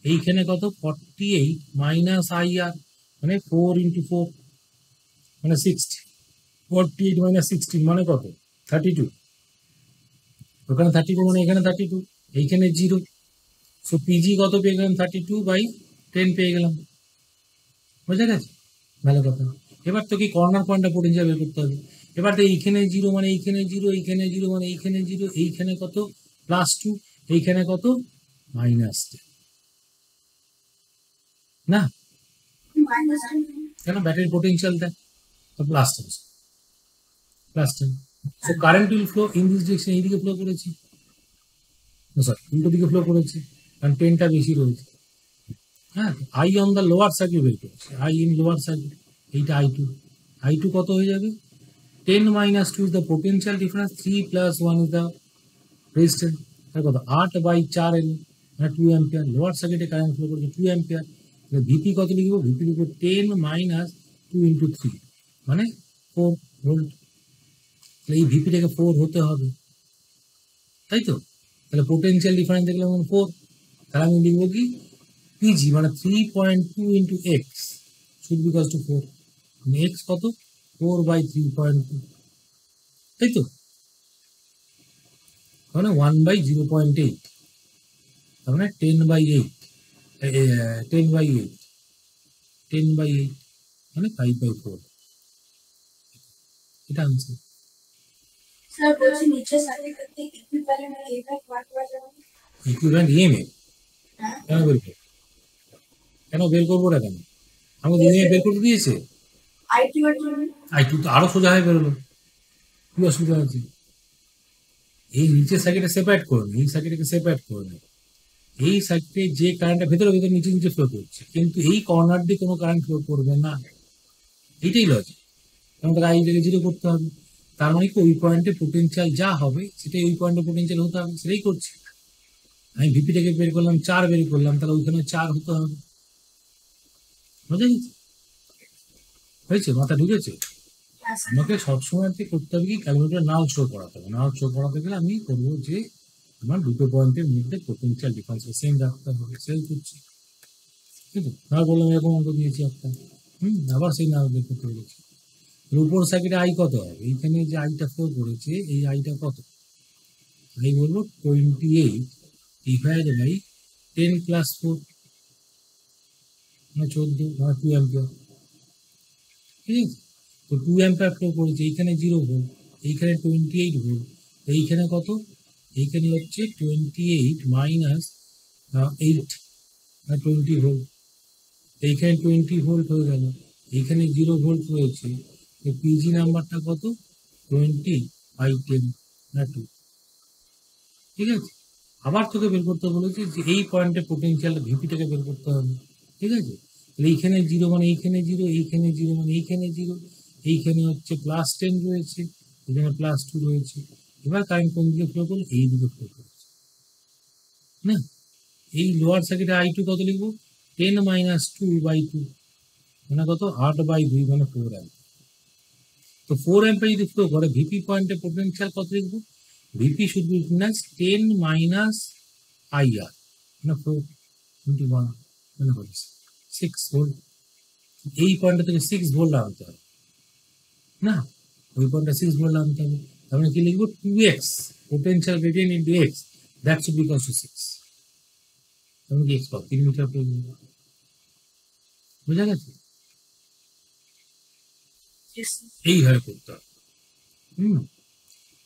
এইখানে কত 48 মাইনাস IR মানে 4 × 4 মানে 60, 48 মাইনাস 16 মানে কত 32, ওখানে 32 মানে এখানে 32, এইখানে 0, সো পিজি কত পেয়ে গেলাম 32/10 পেয়ে গেলাম। বুঝা গেছে? ভালো কথা। এবার তোকে কর্নার পয়েন্টটা পোটেনশিয়াল বের করতে হবে। এবার তো এইখানে 0 মানে এইখানে 0, এইখানে 0 মানে এইখানে 0, এইখানে কত +2, এইখানে কত -10 না, কেন ব্যাটারি পোটেনশিয়াল দেয় তো +10, so current will flow in this direction, এইদিকে ফ্লো করেছি, সরি উল্টো দিকে ফ্লো করেছে, কারণ 10টা বেশি রয়েছে। হ্যাঁ, I on the lower circuit বের করেছে, আই ইন লোয়ার সার্কিট, এইটা I2 কত হয়ে যাবে 10 - 2 is the potential difference, 3 + 1 is the resistance, কত 8/4 এল মানে 2 অ্যাম্পিয়ার। লোয়ার সার্কিটে কারেন্ট ফ্লো করছে 2 অ্যাম্পিয়ার, ভিপি কত লিখবো, ভিপি লিখবো 10 - 2 × 3 মানে 4 ভোল্ট। এই ভিপিটাকে 4 হতে হবে, তাই তো? তাহলে পোটেনশিয়াল ডিফারেন্স দেখলাম 4, তাহলে আমি লিখবো কি পিজি মানে 3.2 × x should be equals two 4, মানে x কত 4/3.2, তাই তো? মানে 1/0.8, তার মানে 10/8, 10/8 মানে 5/4, এটা আনসার। স্যার বলছি নিচে সার্কিট করতে ইকুইভ্যালেন্ট এফেক্ট বার করা যাবে না? ইকুইভ্যালেন্ট ইএমএফ হ্যাঁ কেন বের করবো না কেন, আমাকে ইএমএফ বের করতে দিয়েছে, I2 এর জন্য I2 তো আরো সোজা হয়ে বেরোলো, কি অসুবিধা আছে? এই নিচের সার্কিটে সেপারেট করে নে, এই সার্কিটকে সেপারেট করে নে, এই সার্কিটে যে কারেন্টটা ভেতরে নিচে ফ্লো করছে, কিন্তু এই কর্নার দিয়ে কোনো কারেন্ট ফ্লো করবে না, এইটাই লজিক। কারণ তাকে আইটাকে 0 করতে হবে, তার মানে কি ওই পয়েন্টে পোটেনশিয়াল যা হবে সেটাই ওই পয়েন্টে পোটেনশিয়াল হতে হবে, সেটাই করছি। আমি ভিপিটাকে বের করলাম 4 বের করলাম, তাহলে ওইখানে 4 হতে হবে। বুঝে গেছি? হয়েছে, মাথা ঢুকেছে? হ্যাঁ স্যার। আমাকে সবসময় করতে হবে কি ক্যালকুলেটর নাও শো করাতে হবে, নাও শো করাতে গেলে আমি করবো যে আমার দুটো পয়েন্টের মধ্যে পোটেনশিয়াল ডিফারেন্স সেম রাখতে হবে, সেম করছি। ঠিক আছে, না বললাম এরকম অঙ্ক দিয়েছি একটা, আবার সেই না বের করতে পেরেছি। উপর সার্কিটে আই কত হবে, এইখানে যে আইটা ফ্লো করেছে এই আইটা কত, আমি বলবো 28 / 10 + 4 মানে 14 মানে 2 অ্যাম্পিয়ার। ঠিক আছে, তো 2 অ্যাম্পিয়ার ফ্লো করেছে, এইখানে 0 ভোল্ট, এইখানে 28 ভোল্ট, এইখানে কত, এইখানে হচ্ছে 28 - 8 20 ভোল্ট, এইখানে 20 ভোল্ট হয়ে গেল, এইখানে 0 ভোল্ট রয়েছে, পিজি নাম্বারটা কত 20/10 না 2। ঠিক আছে, আবার তোকে বের করতে বলেছে যে এই পয়েন্টে পোটেনশিয়াল ভিপিটাকে বের করতে হবে। ঠিক আছে, তাহলে এইখানে 0 মানে এইখানে 0, এইখানে 0 মানে এইখানে 0, এইখানে হচ্ছে +10 রয়েছে, এখানে +2 রয়েছে। এবার কারেন্ট কোন দিকে ফ্লো করলো, এই দিকে ফ্লো করছে না। এই লোয়ার সার্কিটে I2 কত লিখবো 10 - 2/2 মানে কত 8/2 মানে 4 অ্যাম্পিয়ার। তো 4 অ্যাম্পিয়ার যদি ফ্লো করে ভিপি পয়েন্টে পোটেনশিয়াল কত লিখবো, VP should be equal 10 - IR মানে 4 × 1 মানে হচ্ছে 6 ভোল্ট। এই পয়েন্টে থেকে 6 ভোল্ট আনতে হবে না, ওই পয়েন্টটা 6 ভোল্ট আনতে হবে। তার মানে কি লিখবো, 2x potential gradient into x, that should be equal two 6। তার মানে কি x পাবো 3 মিটার পেয়ে যাবো। বুঝা গেছে? Yes. এইভাবে করতে হবে।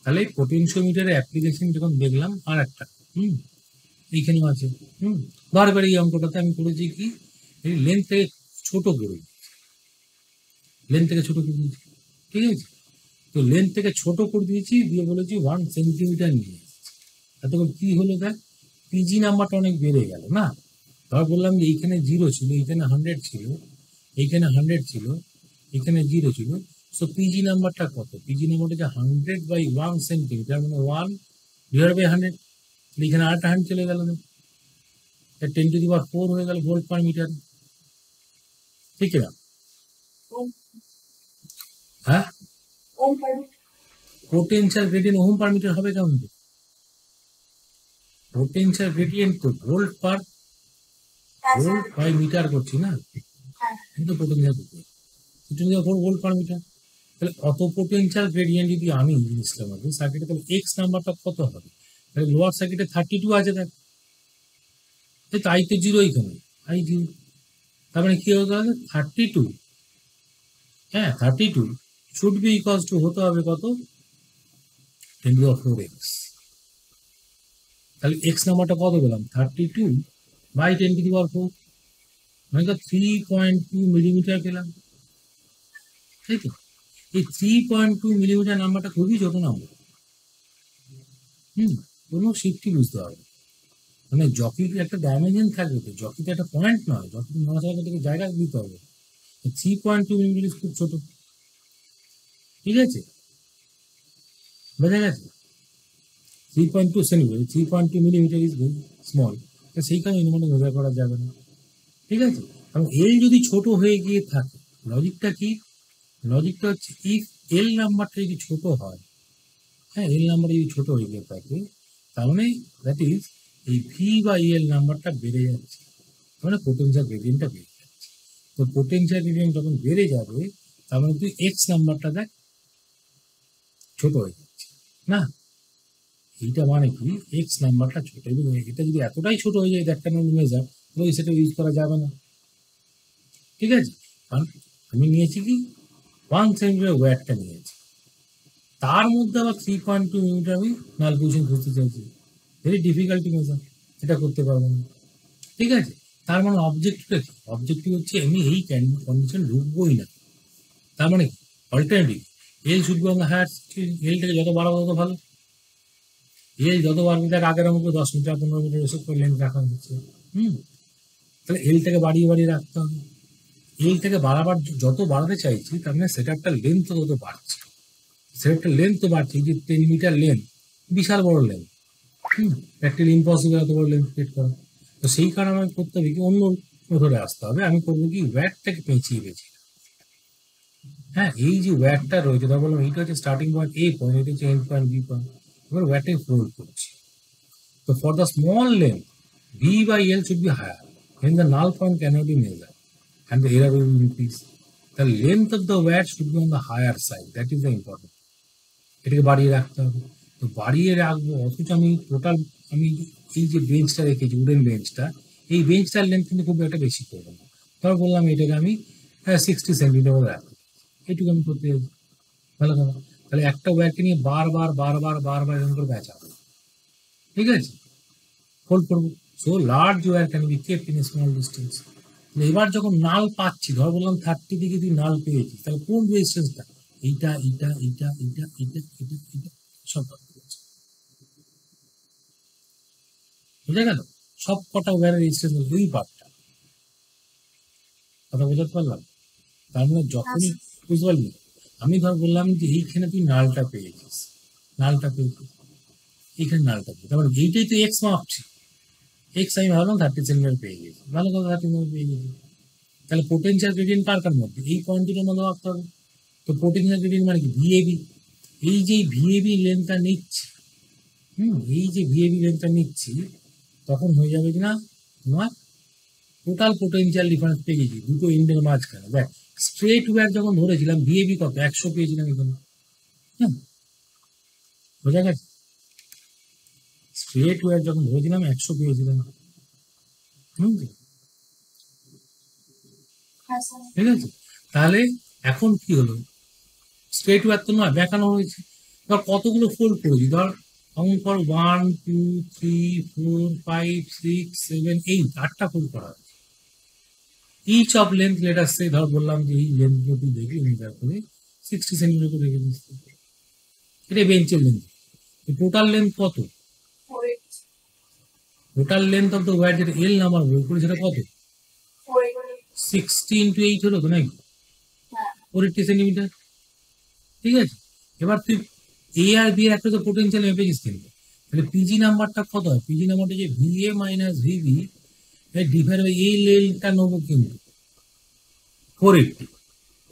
তাহলে পোটেনশিওমিটারের অ্যাপ্লিকেশন যখন দেখলাম, আর একটা এইখানেও আছে। বারবার এই অঙ্কটাতে আমি করেছি কি, এই লেন্থ থেকে ছোট করে দিয়েছি, লেন্থ থেকে ছোট করে দিয়েছি, ঠিক আছে? তো লেন্থ থেকে ছোট করে দিয়েছি, দিয়ে বলেছি 1 সেন্টিমিটার নিয়ে এসেছি। এতক্ষণ কি হলো, দেখ পিজি নাম্বারটা অনেক বেড়ে গেল না? ধর বললাম যে এইখানে 0 ছিল, এইখানে 100 ছিল, এইখানে 100 ছিল, এখানে 0 ছিল। সো পিজি নাম্বারটা কত? পিজি নাম্বারটা যে 100/1 সেন্টিমিটার, মানে 1 ডিভাইড বাই 100। এখানে আরেকটা 100 চলে গেল, 10⁴ হয়ে গেল ভোল্ট পার মিটার, ঠিক না? Ohm. হ্যাঁ, Ohm per meter. Potential gradient ohm per metre হবে কেমন? পোটেনশিয়াল গ্রেডিয়েন্ট তো volt per That's volt by metre করছি না, কিন্তু পোটেনশিয়াল ভোল্ট পার মিটার। তাহলে অত পোটেনশিয়াল গ্রেডিয়েন্ট যদি আমি জিনিসটার মধ্যে সার্কিটে, তাহলে এক্স নাম্বারটা কত হবে? তাহলে লোয়ার সার্কিটে 32 আছে, দেখ এই তো আই তো 0 এখানে, আই 0। তার মানে কি হতে হবে, 32, হ্যাঁ 32 শুড বি ইকুয়ালস টু হতে হবে কত, 10⁴x। তাহলে এক্স নাম্বারটা কত পেলাম, 32/10⁴, মানে 3.2 মিলিমিটার পেলাম, তাই তো? এই 3.2 মিলিমিটার নাম্বারটা খুবই ছোট নাম্বার। কোনো শিফটই বুঝতে হবে, মানে জকিতে একটা ডাইমেনশন থাকবে, তো জকিতে একটা পয়েন্ট নয়, জকিতে মহাশয় থেকে জায়গা দিতে হবে। 3.2 মিলিমিটার খুব ছোট, ঠিক আছে? বোঝা গেছে? 3.2 centimetre, 3.2 millimetre is very small, সেই কারণে এর মধ্যে মেজার করা যাবে না, ঠিক আছে? কারণ এল যদি ছোট হয়ে গিয়ে থাকে, লজিকটা কি? লজিকটা হচ্ছে ইফ এল নাম্বারটা যদি ছোট হয়, হ্যাঁ এল নাম্বার যদি ছোট হয়ে গিয়ে থাকে, তার মানে দ্যাট ইজ এই ভি বা এল নাম্বারটা বেড়ে যাচ্ছে, মানে পোটেনশিয়াল গ্রেডিয়েন্টটা বেড়ে যাচ্ছে। তো পোটেনশিয়াল গ্রেডিয়েন্ট যখন বেড়ে যাবে, তার মানে তুই এক্স নাম্বারটা দেখ ছোট হয়ে যাচ্ছে না? এইটা মানে কি, এক্স নাম্বারটা ছোট, এবং এটা যদি এতটাই ছোট হয়ে যায় একটা মেজার, তাহলে সেটা ইউজ করা যাবে না, ঠিক আছে? কারণ আমি নিয়েছি কি 1 সেন্টিমিটার ওয়্যারটা নিয়েছি, তার মধ্যে আবার 3.2 মিলিমিটার আমি নাল পজিশন খুঁজতে চাইছি, ভেরি ডিফিকাল্টি মেজার, এটা করতে পারবো না, ঠিক আছে? তার মানে অবজেক্টিভটা কি? অবজেক্টিভ হচ্ছে আমি এই কন্ডিশন ঢুকবোই না। তার মানে alternative L should be on the higher, এলটাকে যত বাড়াবো তত ভালো। এল যত বাড়বে, দেখ আগের আমাকে 10 মিটার 15 মিটার এসব করে লেন্থ রাখা হচ্ছে, তাহলে এলটাকে বাড়িয়ে বাড়িয়ে রাখতে হবে। এলটাকে বাড়াবার যত বাড়াতে চাইছি, তার মানে সেটা একটা লেন্থ তত বাড়ছে, সেটা একটা লেন্থ তো বাড়ছে। এই যে 10 মিটার লেন্থ, বিশাল বড় লেন্থ, প্র্যাকটিক্যালি ইম্পসিবল এত বড় লেন্থ ক্রিয়েট করা। তো সেই কারণে আমাকে করতে হবে কি, অন্য মেথডে আসতে হবে। আমি করবো কি, ওয়্যারটাকে পেঁচিয়ে পেঁচিয়ে, হ্যাঁ এই যে ওয়্যারটা রয়েছে, ধর বললাম এইটা হচ্ছে স্টার্টিং পয়েন্ট এ পয়েন্ট, এটা হচ্ছে এন্ড পয়েন্ট বি পয়েন্ট, এবার ওয়্যারটাকে ফোল্ড করছি। তো for the small length V by L should be higher, then the null point cannot be measured and the error will increase. The length of the wire should be on the higher side. That is the important. এটাকে বাড়িয়ে রাখতে হবে। তো বাড়িয়ে রাখবো, অথচ আমি total আমি এই যে বেঞ্চটা রেখেছি, উডেন বেঞ্চটা, এই বেঞ্চটার লেন্থ কিন্তু খুব একটা বেশি করবো না। ধর বললাম এটাকে আমি 60 সেন্টিমিটার মতো রাখবো, এইটুকু আমি করতে যাচ্ছি, ভালো কথা। তাহলে একটা ওয়্যারকে নিয়ে বারবার বারবার বারবার এরকম করে বেঁচাবো, ঠিক আছে? ফোল্ড করবো। So large wire can be kept in a small distance. এবার যখন নাল পাচ্ছি, ধর বললাম 30 দিকে তুই নাল পেয়েছি, তাহলে কোন রেজিস্ট্যান্সটা, এইটা এইটা এইটা এইটা এইটা এইটা এইটা সব বুঝে গেল? সব কটা ওয়্যারের রেজিস্ট্যান্স ওই পার্টটা, কথা বোঝাতে পারলাম? তার মানে যখনই বুঝতে পারলি, আমি ধর বললাম যে এইখানে তুই নালটা পেয়েছিস, নালটা পেয়েছিস, এইখানে নালটা পেয়েছিস, তার মানে এইটাই তো এক্স মাপছি, এক্স আমি ভাবলাম 30 সেন্টিমিটার পেয়ে গেছি, ভালো কথা, 30 সেন্টিমিটার পেয়ে গেছি। তাহলে পোটেনশিয়াল গ্রেডিয়েন্ট কার কার মধ্যে, এই পয়েন্ট দুটোর মধ্যে ভাবতে হবে। তো পোটেনশিয়াল গ্রেডিয়েন্ট মানে কি, ভিএবি, এই যে ভিএবি লেন্থটা নিচ্ছি, এই যে ভিএবি লেন্থটা নিচ্ছি, তখন হয়ে যাবে কিনা তোমার টোটাল পোটেনশিয়াল ডিফারেন্স পেয়ে গেছি দুটো এন্ডের মাঝখানে। দেখ স্ট্রেট ওয়্যার যখন ধরেছিলাম ভিএবি কত 100 পেয়েছিলাম, এখানে হ্যাঁ, বোঝা গেছে? স্ট্রেট ওয়্যার যখন ধরেছিলাম 100 পেয়েছিলাম, হুম, হ্যাঁ স্যার। ঠিক আছে? তাহলে এখন কি হলো, স্ট্রেট ওয়্যার তো নয়, বেঁকানো হয়েছে। ধর কতগুলো ফোল্ড করেছি, ধর অঙ্ক কর 1 2 3 4 5 6 7 8, 8টা ফোল্ড করা হয়েছে। ইচ অফ লেন্থ লেটার সে, ধর বললাম যে এই লেন্থ গুলো তুই দেখবি মিটার করে 60 সেন্টিমিটার রেখে দিস, এটা বেঞ্চের লেন্থ। টোটাল লেন্থ কত? 480 total length of the wire যেটা এল নাম্বার বই করে সেটা কত? 480 60 ইন্টু 8 হলো তো নাকি? হ্যাঁ 480 সেন্টিমিটার, ঠিক আছে? এবার তুই এ আর বি এর একটা তো পোটেনশিয়াল মেপেছিস কিন্তু, তাহলে পিজি নাম্বারটা কত হয়? পিজি নাম্বারটা যে VA minus VB divide by এই লেনটা নেবো কিন্তু 480,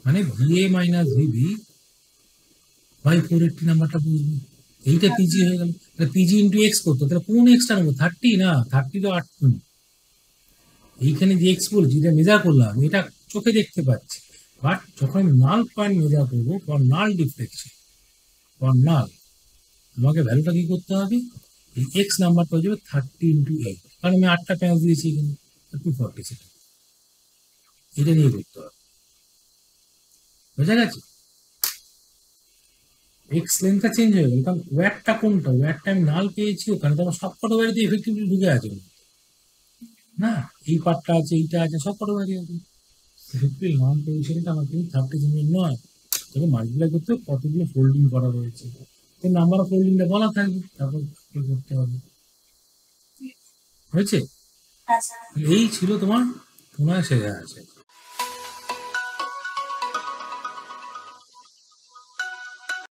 মানে ভিএ মাইনাস ভিবি বাই 480 নাম্বারটা বুঝবি। এইটা পিজি হয়ে গেল। তাহলে পিজি ইন্টু এক্স করতো, তাহলে কোন এক্সটা নেবো? 30 না, 30 তো 8। এইখানে যে এক্স বলছি যেটা মেজার করলাম এটা চোখে দেখতে পাচ্ছি, বাট যখন নাল পয়েন্ট মেজার করবো ফর নাল ডিফ্লেকশন, ফর নাল, আমাকে ভ্যালুটা কি করতে হবে? এই এক্স নাম্বারটা হয়ে যাবে 30 ইন্টু 8, কারণ আমি 8টা প্যাঁচ দিয়েছি এখানে, 240 এটা নিয়ে করতে হবে। বোঝা গেছে? এক্স লেন্থটা চেঞ্জ হয়ে গেল, কারণ ওয়্যারটা কোনটা, ওয়্যারটা আমি নাল পেয়েছি ওখানে, তো আমার সবকটা ওয়্যারতে এফেক্টিভলি ঢুকে আছে না, এই পার্টটা আছে, এইটা আছে, সবকটা ওয়্যারই আছে। এফেক্টিভ নন পেয়েছিলটা আমার কিন্তু 30 সেন্টিমিটার নয়, তবে মাল্টিপ্লাই করতে কতগুলো ফোল্ডিং করা রয়েছে, তো নাম্বার অফ ফোল্ডিংটা বলা থাকবে, তারপর করতে হবে। হয়েছে? হ্যাঁ স্যার। এই ছিল তোমার 15 আছে।